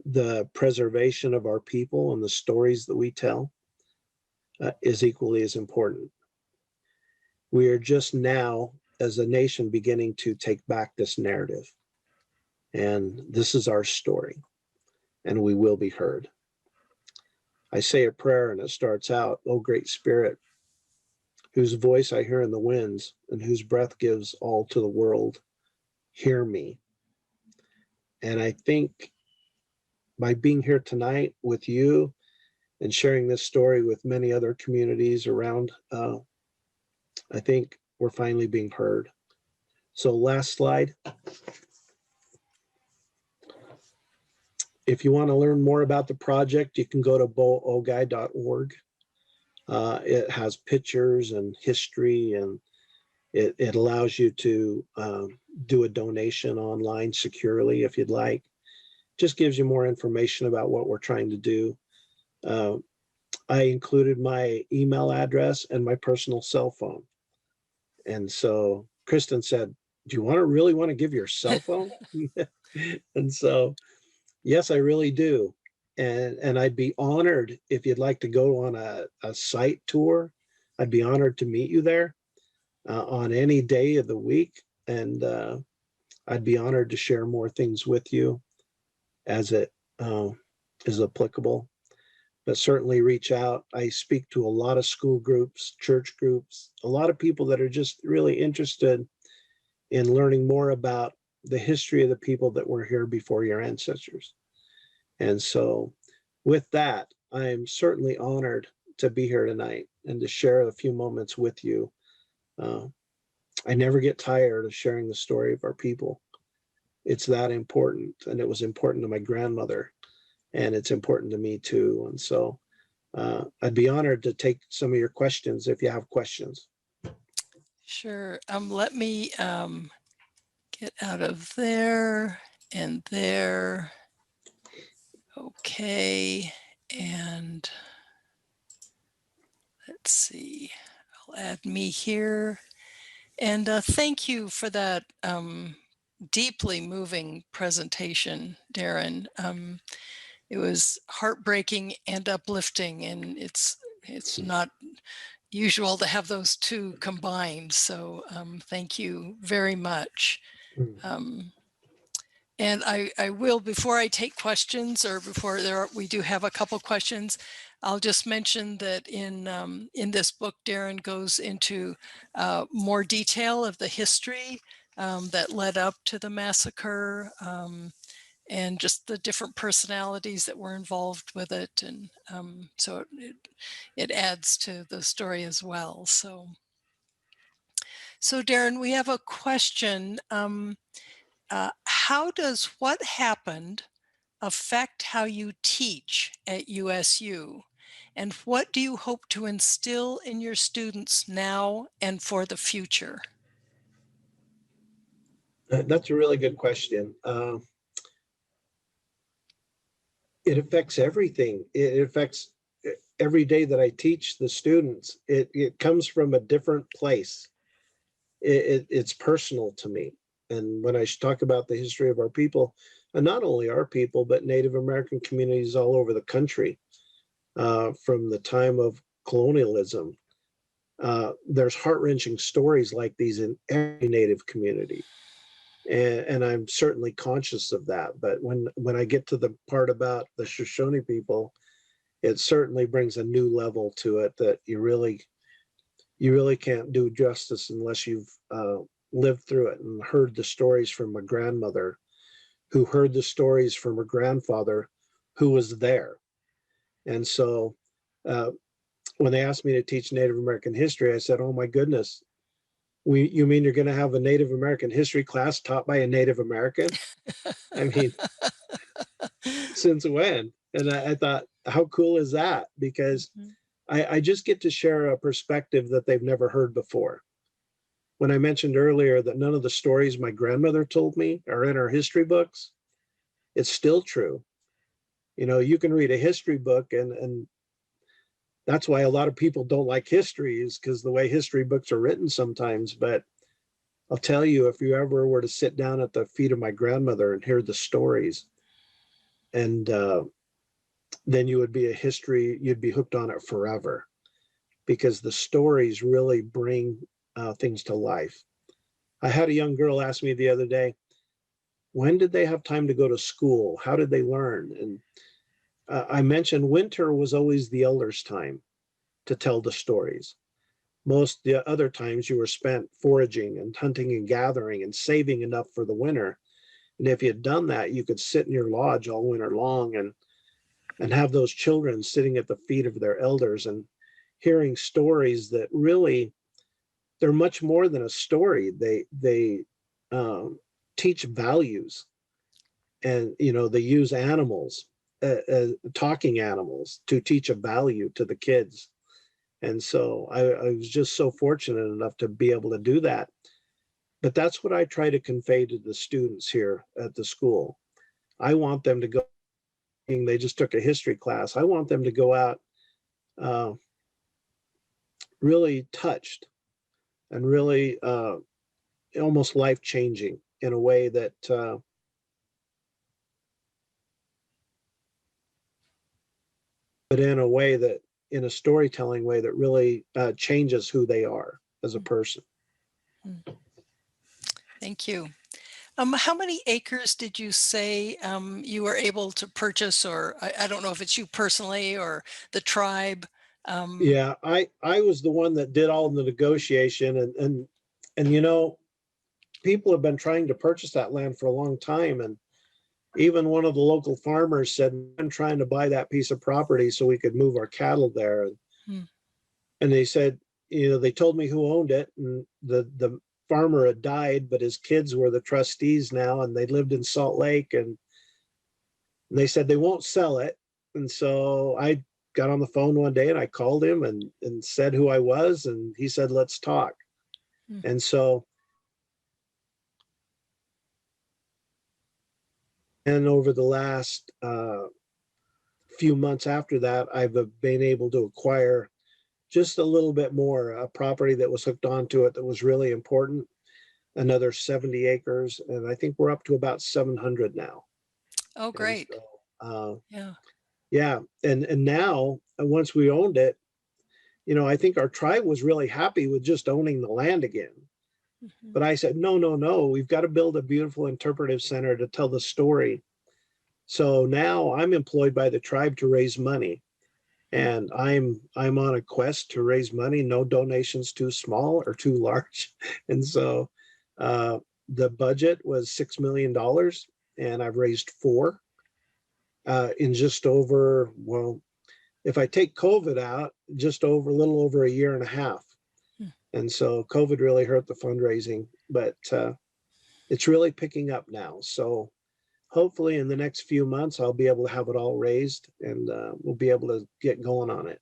the preservation of our people and the stories that we tell is equally as important. We are just now, as a nation, beginning to take back this narrative. And this is our story, and we will be heard. I say a prayer and it starts out, "O great Spirit, whose voice I hear in the winds and whose breath gives all to the world, hear me." And I think by being here tonight with you and sharing this story with many other communities around, I think we're finally being heard. So last slide. If you want to learn more about the project, you can go to boogai.org. It has pictures and history, and it allows you to do a donation online securely if you'd like. Just gives you more information about what we're trying to do. I included my email address and my personal cell phone. And so Kristen said, "Do you really want to give your cell phone?" And so, yes, I really do. And I'd be honored if you'd like to go on a site tour. I'd be honored to meet you there on any day of the week. And I'd be honored to share more things with you as it is applicable. But certainly reach out. I speak to a lot of school groups, church groups, a lot of people that are just really interested in learning more about the history of the people that were here before your ancestors. And so with that, I'm certainly honored to be here tonight and to share a few moments with you. I never get tired of sharing the story of our people. It's that important, and it was important to my grandmother, and it's important to me too. And so I'd be honored to take some of your questions if you have questions. Sure. Let me get out of there and there. Okay. And let's see. I'll add me here. And thank you for that deeply moving presentation, Darren. It was heartbreaking and uplifting, and it's not usual to have those two combined. So thank you very much. And I will, before I take questions, or before we do have a couple questions, I'll just mention that in this book, Darren goes into more detail of the history that led up to the massacre, and just the different personalities that were involved with it. And so it adds to the story as well. So Darren, we have a question. How does what happened affect how you teach at USU? And what do you hope to instill in your students now and for the future? That's a really good question. It affects everything. It affects every day that I teach the students. It comes from a different place. It's personal to me. And when I talk about the history of our people, and not only our people, but Native American communities all over the country, from the time of colonialism, there's heart-wrenching stories like these in every Native community. And I'm certainly conscious of that. But when I get to the part about the Shoshone people, it certainly brings a new level to it that you really can't do justice unless you've lived through it and heard the stories from my grandmother, who heard the stories from her grandfather, who was there. And so when they asked me to teach Native American history, I said, "Oh my goodness, you mean you're going to have a Native American history class taught by a Native American?" I mean, since when? And I thought, how cool is that? Because I just get to share a perspective that they've never heard before. When I mentioned earlier that none of the stories my grandmother told me are in our history books, it's still true. You know, you can read a history book, and that's why a lot of people don't like history, is because the way history books are written sometimes. But I'll tell you, if you ever were to sit down at the feet of my grandmother and hear the stories, and then you'd be hooked on it forever, because the stories really bring things to life. I had a young girl ask me the other day, when did they have time to go to school? How did they learn? And I mentioned winter was always the elders' time to tell the stories. Most the other times you were spent foraging and hunting and gathering and saving enough for the winter. And if you had done that, you could sit in your lodge all winter long and have those children sitting at the feet of their elders and hearing stories that really, they're much more than a story. They teach values, and they use animals, talking animals, to teach a value to the kids. And so I was just so fortunate enough to be able to do that. But that's what I try to convey to the students here at the school. I want them to go, they just took a history class. I want them to go out really touched and really almost life-changing in a way that but in a way that, in a storytelling way that really changes who they are as a person. Thank you. How many acres did you say you were able to purchase, or I don't know if it's you personally or the tribe? Yeah, I was the one that did all the negotiation, and people have been trying to purchase that land for a long time, and even one of the local farmers said, I'm trying to buy that piece of property so we could move our cattle there. Hmm. And they said, they told me who owned it, and the farmer had died, but his kids were the trustees now, and they lived in Salt Lake, and they said they won't sell it. And so I got on the phone one day and I called him and said who I was, and he said, let's talk. Hmm. And so, and over the last few months after that, I've been able to acquire just a little bit more, a property that was hooked onto it that was really important, another 70 acres. And I think we're up to about 700 now. Oh, And great. so, Yeah. yeah. And now, once we owned it, I think our tribe was really happy with just owning the land again. Mhm. But I said, no, no, no, we've got to build a beautiful interpretive center to tell the story. So now I'm employed by the tribe to raise money. And I'm on a quest to raise money, no donations too small or too large. And so the budget was $6 million, and I've raised four in just over, well, if I take COVID out, just over a little over a year and a half. Hmm. And so COVID really hurt the fundraising, but it's really picking up now. So hopefully in the next few months, I'll be able to have it all raised, and we'll be able to get going on it.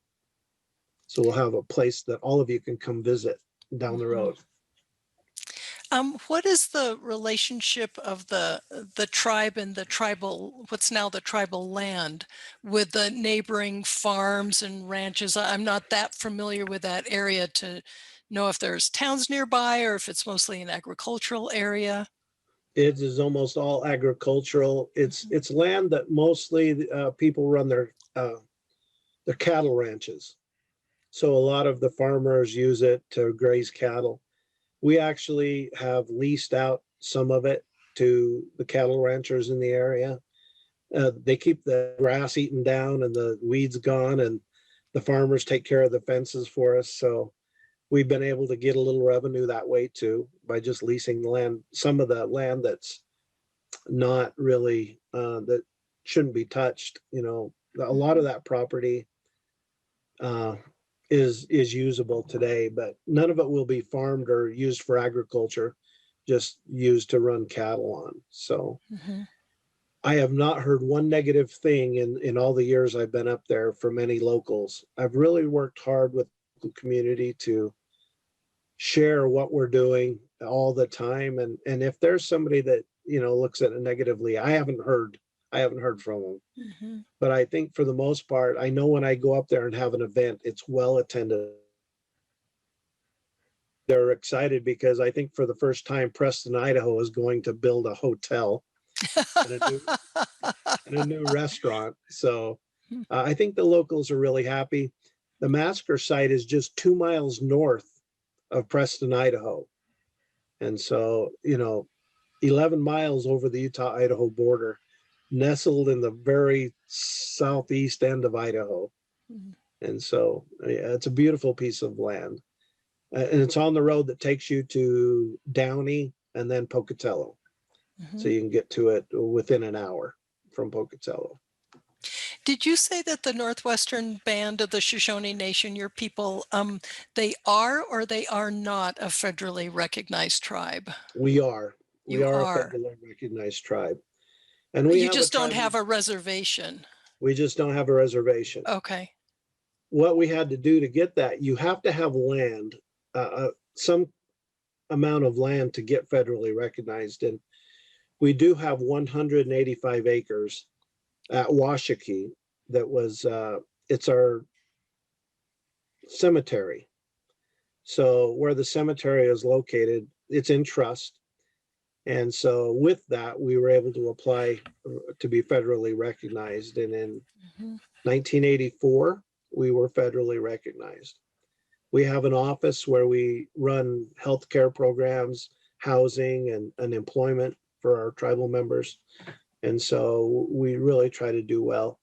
So we'll have a place that all of you can come visit down the Mhm. road. What is the relationship of the tribe and the tribal, what's now the tribal land, with the neighboring farms and ranches? I'm not that familiar with that area to know if there's towns nearby or if it's mostly an agricultural area. It is almost all agricultural. Mhm. It's land that mostly people run their cattle ranches. So a lot of the farmers use it to graze cattle. We actually have leased out some of it to the cattle ranchers in the area. They keep the grass eaten down and the weeds gone, and the farmers take care of the fences for us. So we've been able to get a little revenue that way too, by just leasing the land, some of the land that's not really that shouldn't be touched. A lot of that property uh, is usable today, but none of it will be farmed or used for agriculture, just used to run cattle on. So Mhm. I have not heard one negative thing in all the years I've been up there from any locals. I've really worked hard with the community to share what we're doing all the time. And if there's somebody that, looks at it negatively, I haven't heard from them. Mhm. But I think for the most part, I know when I go up there and have an event, it's well attended. They're excited because I think for the first time, Preston, Idaho is going to build a hotel and a new restaurant. So I think the locals are really happy. The Massacre site is just 2 miles north of Preston, Idaho. And so, 11 miles over the Utah-Idaho border, nestled in the very southeast end of Idaho. Mhm. And so yeah, it's a beautiful piece of land. And it's on the road that takes you to Downey and then Pocatello. So Mhm. you can get to it within an hour from Pocatello. Did you say that the Northwestern Band of the Shoshone Nation, your people, they are or they are not a federally recognized tribe? We are. We You are a are. federally recognized tribe. And we You have a just don't tribal, have a reservation. we just don't have a reservation. Okay. What we had to do to get that, you have to have land, some amount of land to get federally recognized. And we do have 185 acres at Washakie that was, it's our cemetery. So where the cemetery is located, it's in trust. And so with that, we were able to apply to be federally recognized. And in Mhm. 1984, we were federally recognized. We have an office where we run healthcare programs, housing, and employment for our tribal members. And so we really try to do well.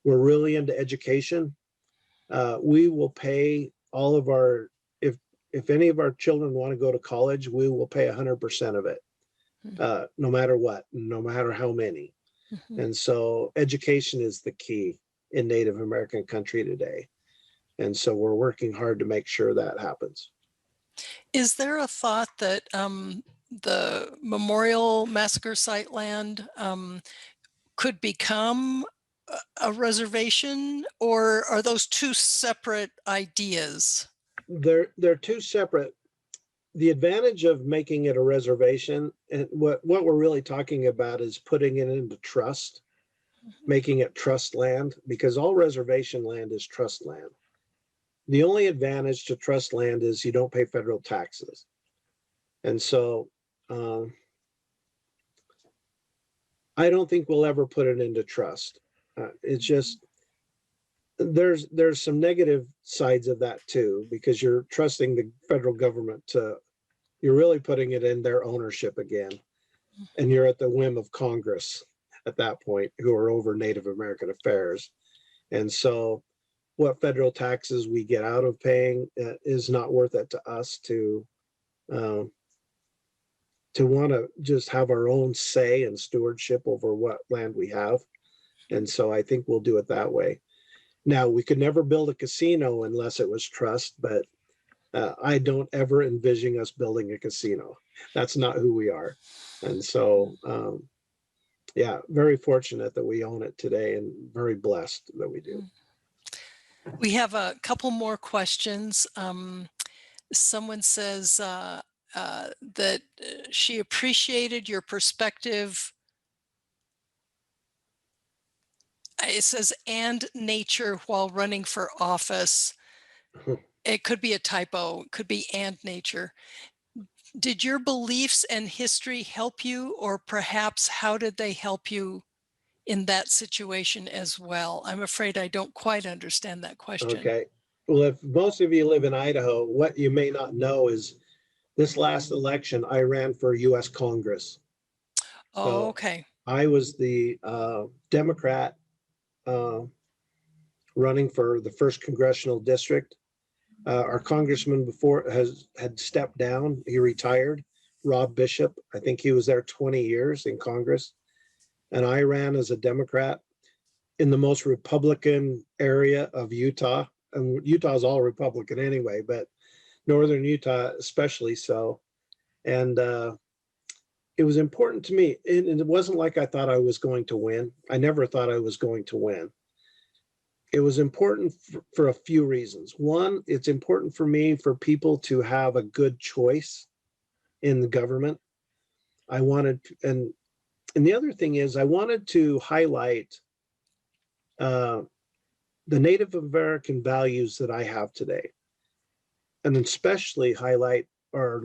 We're really into education. We will pay all of our, if any of our children want to go to college, we will pay 100% of it, no matter what, no matter how many. Mhm. And so education is the key in Native American country today. And so we're working hard to make sure that happens. Is there a thought that the Memorial Massacre site land could become a reservation, or are those two separate ideas? They're two separate. The advantage of making it a reservation, and what we're really talking about is putting it into trust, making it trust land, because all reservation land is trust land. The only advantage to trust land is you don't pay federal taxes. And so I don't think we'll ever put it into trust. It's just there's some negative sides of that too, because you're trusting the federal government to, you're really putting it in their ownership again, and you're at the whim of Congress at that point, who are over Native American affairs. And so what federal taxes we get out of paying is not worth it to us um, to want to just have our own say and stewardship over what land we have. And so I think we'll do it that way. Now, we could never build a casino unless it was trust, but I don't ever envision us building a casino. That's not who we are. And so, yeah, very fortunate that we own it today, and very blessed that we do. We have a couple more questions. Someone says that she appreciated your perspective. It says, and nature while running for office. It could be a typo, it could be and nature. Did your beliefs and history help you, or perhaps how did they help you in that situation as well? I'm afraid I don't quite understand that question. Okay. Well, if most of you live in Idaho, what you may not know is this last election, I ran for US Congress. Oh, So okay. I was the Democrat uh, running for the first congressional district. Our congressman before had stepped down. He retired. Rob Bishop. I think he was there 20 years in Congress. And I ran as a Democrat in the most Republican area of Utah. And Utah's all Republican anyway, but northern Utah especially so. And it was important to me. And it wasn't like I thought I was going to win. I never thought I was going to win. It was important for a few reasons. One, it's important for me for people to have a good choice in the government. I wanted, and the other thing is, I wanted to highlight uh, the Native American values that I have today, and especially highlight our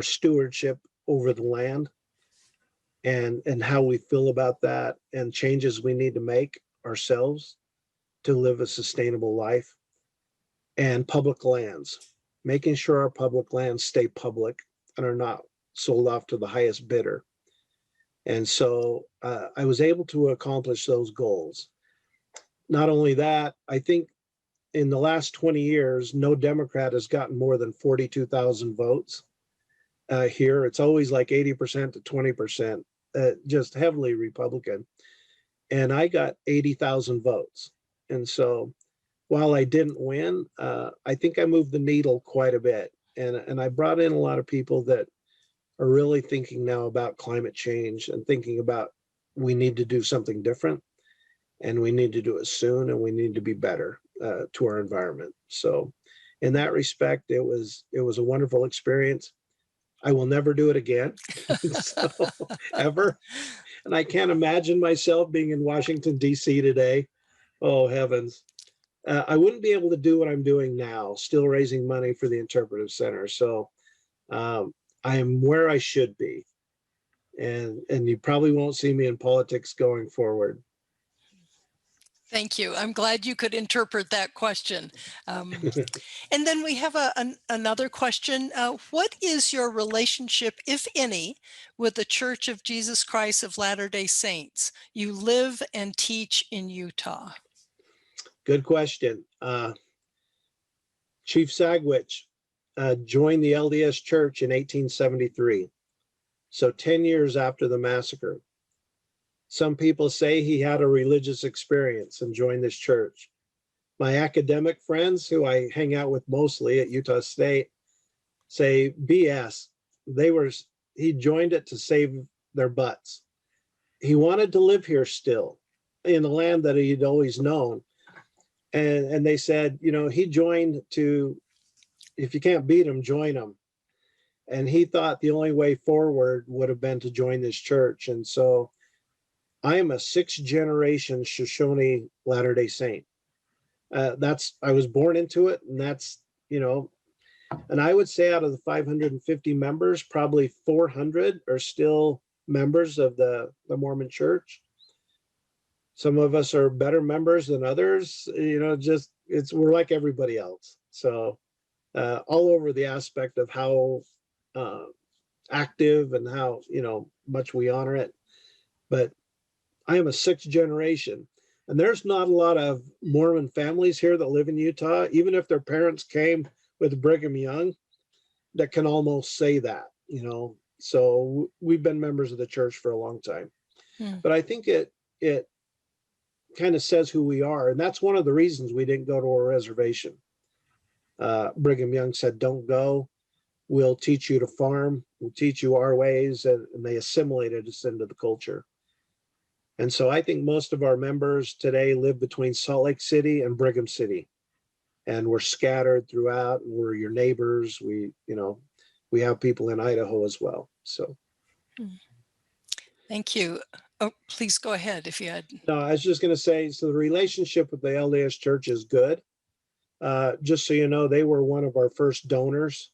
stewardship over the land, and how we feel about that, and changes we need to make ourselves to live a sustainable life, and public lands, making sure our public lands stay public and are not sold off to the highest bidder. And so I was able to accomplish those goals. Not only that, I think in the last 20 years, no Democrat has gotten more than 42,000 votes here. It's always like 80% to 20%, just heavily Republican. And I got 80,000 votes. And so while I didn't win, I think I moved the needle quite a bit. And I brought in a lot of people that are really thinking now about climate change and thinking about we need to do something different, and we need to do it soon, and we need to be better to our environment. So in that respect, it was a wonderful experience. I will never do it again, so, ever. And I can't imagine myself being in Washington, D.C. today. Oh, heavens. I wouldn't be able to do what I'm doing now, still raising money for the Interpretive Center. So I am where I should be. And you probably won't see me in politics going forward. Thank you. I'm glad you could interpret that question. And then we have another question. What is your relationship, if any, with the Church of Jesus Christ of Latter-day Saints? You live and teach in Utah. Good question. Chief Sagwich joined the LDS Church in 1873, so 10 years after the massacre. Some people say he had a religious experience and joined this church. My academic friends, who I hang out with mostly at Utah State, say BS. He joined it to save their butts. He wanted to live here still in the land that he'd always known. And they said, he joined to, if you can't beat him, join him. And he thought the only way forward would have been to join this church. And so I am a 6th generation Shoshone Latter-day Saint. I was born into it, and that's, and I would say out of the 550 members, probably 400 are still members of the Mormon Church. Some of us are better members than others, we're like everybody else. So all over the aspect of how active and how, much we honor it. But I am a 6th generation, and there's not a lot of Mormon families here that live in Utah, even if their parents came with Brigham Young, that can almost say that, So we've been members of the church for a long time. But I think it kind of says who we are, and that's one of the reasons we didn't go to a reservation. Brigham Young said, "Don't go. We'll teach you to farm. We'll teach you our ways," and they assimilated us into the culture. And so I think most of our members today live between Salt Lake City and Brigham City, and we're scattered throughout. And we're your neighbors. We have people in Idaho as well. So, thank you. Oh, please go ahead if you had. No, I was just going to say, so the relationship with the LDS Church is good. Just so you know, they were one of our first donors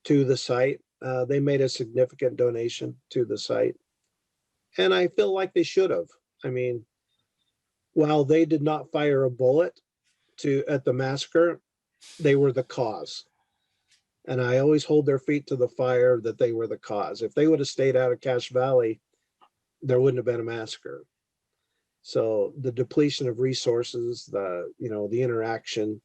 to the site. They made a significant donation to the site. And I feel like they should have. I mean, while they did not fire a bullet at the massacre, they were the cause. And I always hold their feet to the fire that they were the cause. If they would have stayed out of Cache Valley, there wouldn't have been a massacre. So the depletion of resources, the interaction,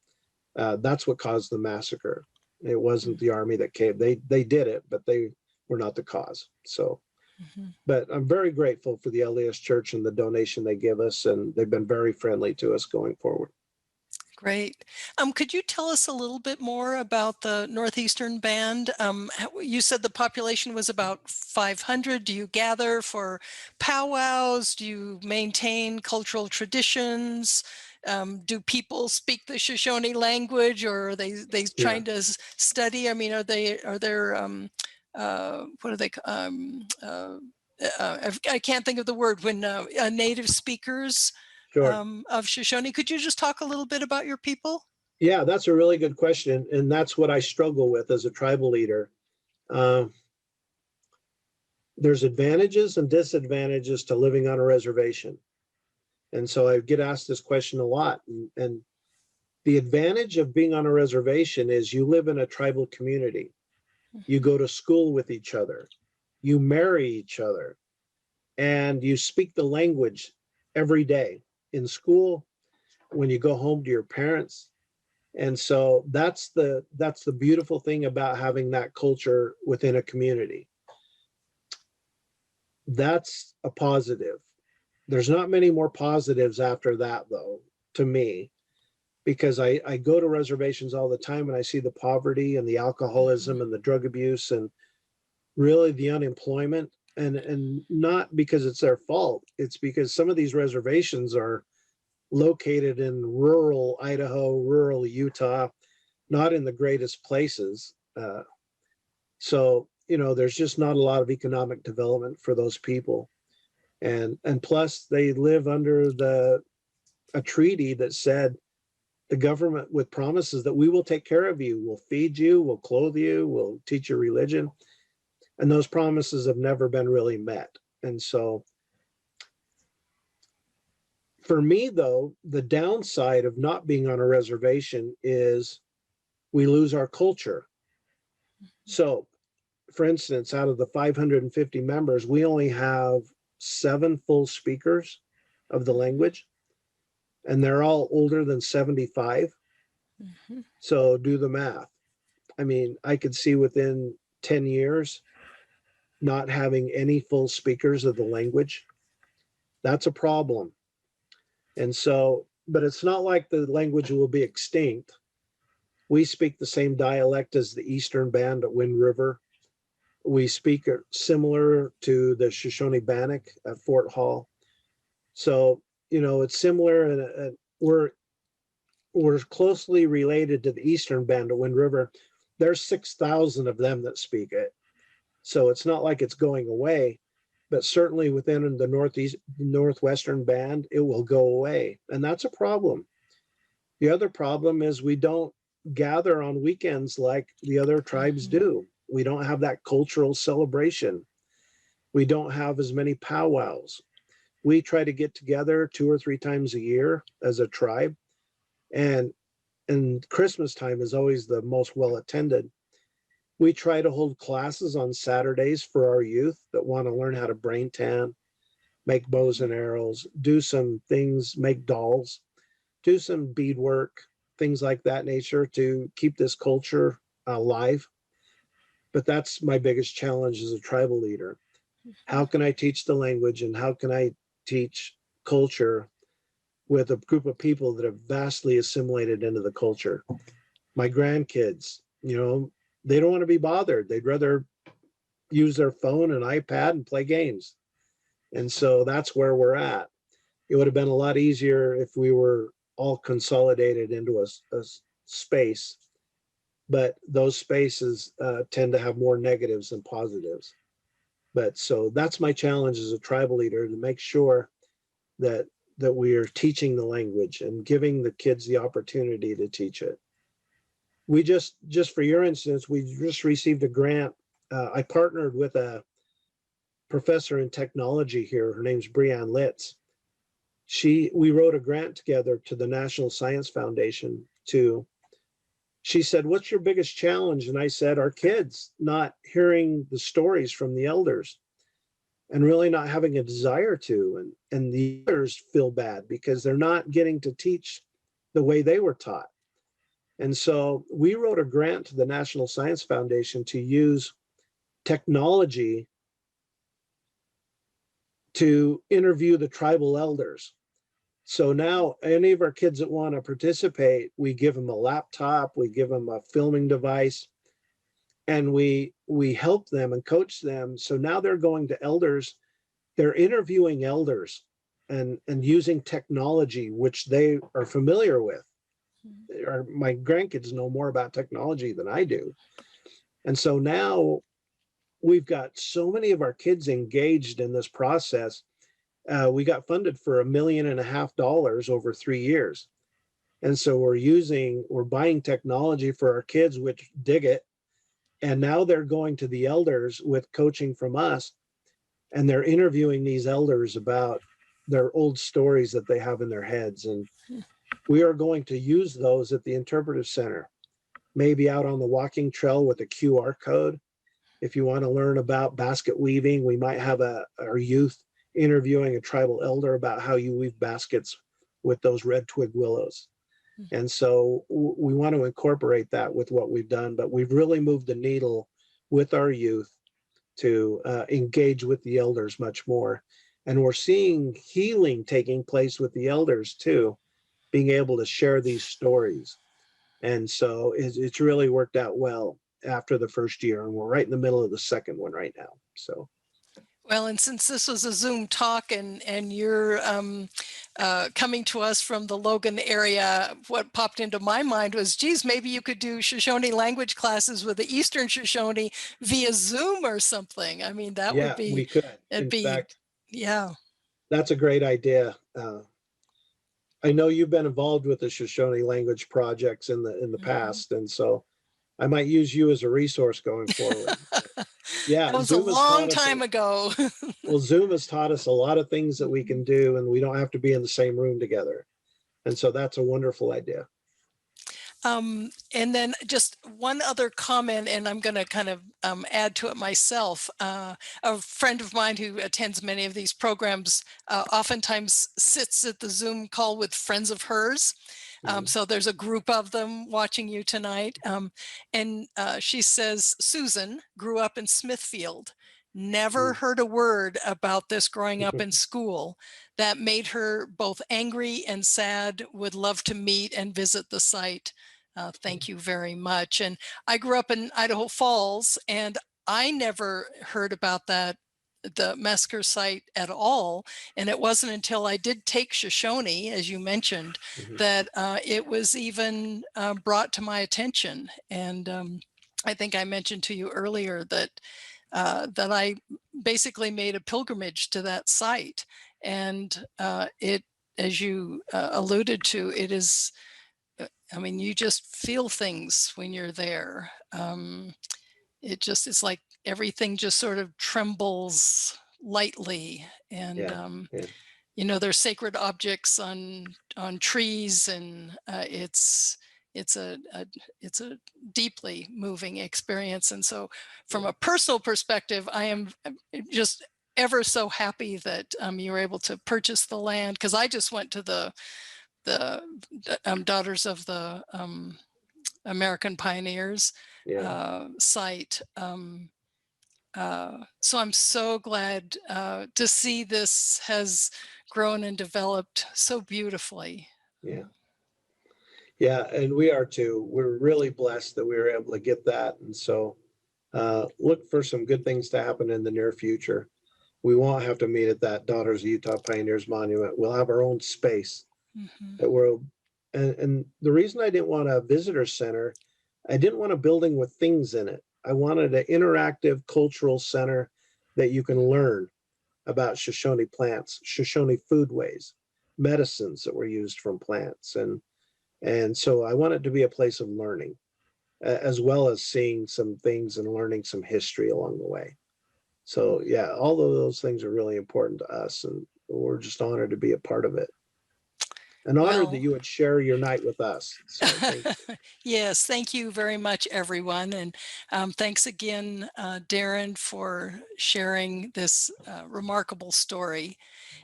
that's what caused the massacre. It wasn't the army that came. They did it, but they were not the cause. So. But I'm very grateful for the LDS Church and the donation they give us, and they've been very friendly to us going forward. Great. Could you tell us a little bit more about the Northwestern Band? You said the population was about 500. Do you gather for powwows? Do you maintain cultural traditions? Do people speak the Shoshone language, or are they trying to study? I mean, are there what are they? I can't think of the word when native speakers of Shoshone. Could you just talk a little bit about your people? Yeah, that's a really good question. And that's what I struggle with as a tribal leader. There's advantages and disadvantages to living on a reservation. And so I get asked this question a lot. And the advantage of being on a reservation is you live in a tribal community. You go to school with each other. You marry each other. And you speak the language every day in school, when you go home to your parents. And so that's the beautiful thing about having that culture within a community. That's a positive. There's not many more positives after that, though, to me, because I go to reservations all the time and I see the poverty and the alcoholism and the drug abuse and really the unemployment. And not because it's their fault. It's because some of these reservations are located in rural Idaho, rural Utah, not in the greatest places. So, there's just not a lot of economic development for those people. And plus they live under a treaty that said the government with promises that we will take care of you, we'll feed you, we'll clothe you, we'll teach you religion. And those promises have never been really met. And so for me, though, the downside of not being on a reservation is we lose our culture. So, for instance, out of the 550 members, we only have 7 full speakers of the language, and they're all older than 75. Mhm. So do the math. I mean, I could see within 10 years not having any full speakers of the language. That's a problem. And so, but it's not like the language will be extinct. We speak the same dialect as the Eastern Band at Wind River. We speak similar to the Shoshone Bannock at Fort Hall. So, it's similar, and we're closely related to the Eastern Band at Wind River. There's 6,000 of them that speak it. So it's not like it's going away, but certainly within the Northwestern Band, it will go away. And that's a problem. The other problem is we don't gather on weekends like the other tribes do. We don't have that cultural celebration. We don't have as many powwows. We try to get together 2 or 3 times a year as a tribe. And Christmas time is always the most well attended. We try to hold classes on Saturdays for our youth that want to learn how to brain tan, make bows and arrows, do some things, make dolls, do some beadwork, things like that nature to keep this culture alive. But that's my biggest challenge as a tribal leader. How can I teach the language, and how can I teach culture with a group of people that have vastly assimilated into the culture? My grandkids, they don't want to be bothered. They'd rather use their phone and iPad and play games. And so that's where we're at. It would have been a lot easier if we were all consolidated into a space, but those spaces tend to have more negatives than positives. But so that's my challenge as a tribal leader, to make sure that we are teaching the language and giving the kids the opportunity to teach it. We just for your instance, we just received a grant. I partnered with a professor in technology here. Her name's Breanne Litz. We wrote a grant together to the National Science Foundation she said, "What's your biggest challenge?" And I said, "Our kids not hearing the stories from the elders and really not having a desire to. And the elders feel bad because they're not getting to teach the way they were taught." And so we wrote a grant to the National Science Foundation to use technology to interview the tribal elders. So now any of our kids that want to participate, we give them a laptop, we give them a filming device, and we help them and coach them. So now they're going to elders, they're interviewing elders and using technology, which they are familiar with. My grandkids know more about technology than I do. And so now we've got so many of our kids engaged in this process. We got funded for $1.5 million over 3 years. And so we're buying technology for our kids, which dig it. And now they're going to the elders with coaching from us, and they're interviewing these elders about their old stories that they have in their heads. And we are going to use those at the interpretive center, maybe out on the walking trail with a QR code. If you want to learn about basket weaving, we might have our youth interviewing a tribal elder about how you weave baskets with those red twig willows. And so we want to incorporate that with what we've done, but we've really moved the needle with our youth to engage with the elders much more. And we're seeing healing taking place with the elders too, being able to share these stories. And so it's really worked out well after the first year. And we're right in the middle of the second one right now. So. Well, and since this was a Zoom talk and you're coming to us from the Logan area, what popped into my mind was, geez, maybe you could do Shoshone language classes with the Eastern Shoshone via Zoom or something. I mean, that would Yeah, we be, could. it'd In be, fact, yeah. that's a great idea. I know you've been involved with the Shoshone language projects in the Mhm. past, and so I might use you as a resource going forward. Yeah, That was a Zoom has long taught us. time ago. Well, Zoom has taught us a lot of things that we Mhm. can do, and we don't have to be in the same room together. And so that's a wonderful idea. And then just one other comment, and I'm going to kind of add to it myself. A friend of mine who attends many of these programs oftentimes sits at the Zoom call with friends of hers. Mhm. So there's a group of them watching you tonight. And she says Susan grew up in Smithfield, never Mhm. heard a word about this growing up in school. That made her both angry and sad, would love to meet and visit the site. Thank you very much. And I grew up in Idaho Falls, and I never heard about the Massacre site at all. And it wasn't until I did take Shoshone, as you mentioned, Mhm. that it was even brought to my attention. And I think I mentioned to you earlier that that I basically made a pilgrimage to that site. And it, as you alluded to, it is, I mean, you just feel things when you're there. It just is like everything just sort of trembles lightly, and Yeah, yeah, you know, there's sacred objects on trees, and it's it's a deeply moving experience. And so, from yeah, a personal perspective, I am just ever so happy that you were able to purchase the land, because I just went to the Daughters of the American Pioneers yeah, site. So I'm so glad to see this has grown and developed so beautifully. yeah. Yeah, and we are too. We're really blessed that we were able to get that. And so look for some good things to happen in the near future. We won't have to meet at that Daughters of Utah Pioneers Monument. We'll have our own space Mhm. that we're, and the reason I didn't want a visitor center, I didn't want a building with things in it. I wanted an interactive cultural center that you can learn about Shoshone plants, Shoshone foodways, medicines that were used from plants. And so I want it to be a place of learning, as well as seeing some things and learning some history along the way. So yeah, all of those things are really important to us, and we're just honored to be a part of it. And honored that Well, you would share your night with us. So thank you. yes, thank you very much, everyone. And thanks again, Darren, for sharing this remarkable story.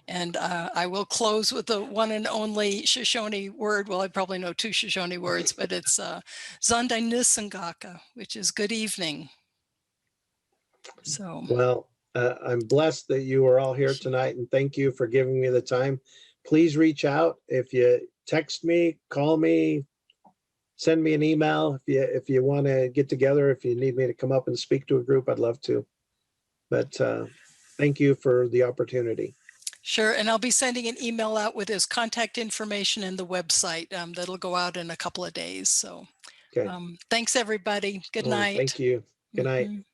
And I will close with the one and only Shoshone word. Well, I probably know two Shoshone words, but it's Zandainusangaka, which is good evening. So, Well, I'm blessed that you are all here tonight, and thank you for giving me the time. Please reach out if you text me, call me, send me an email if you want to get together. If you need me to come up and speak to a group, I'd love to. But thank you for the opportunity. sure. And I'll be sending an email out with his contact information and the website that'll go out in a couple of days. So Okay. thanks, everybody. Good Oh, night. thank you. Good night. Mhm.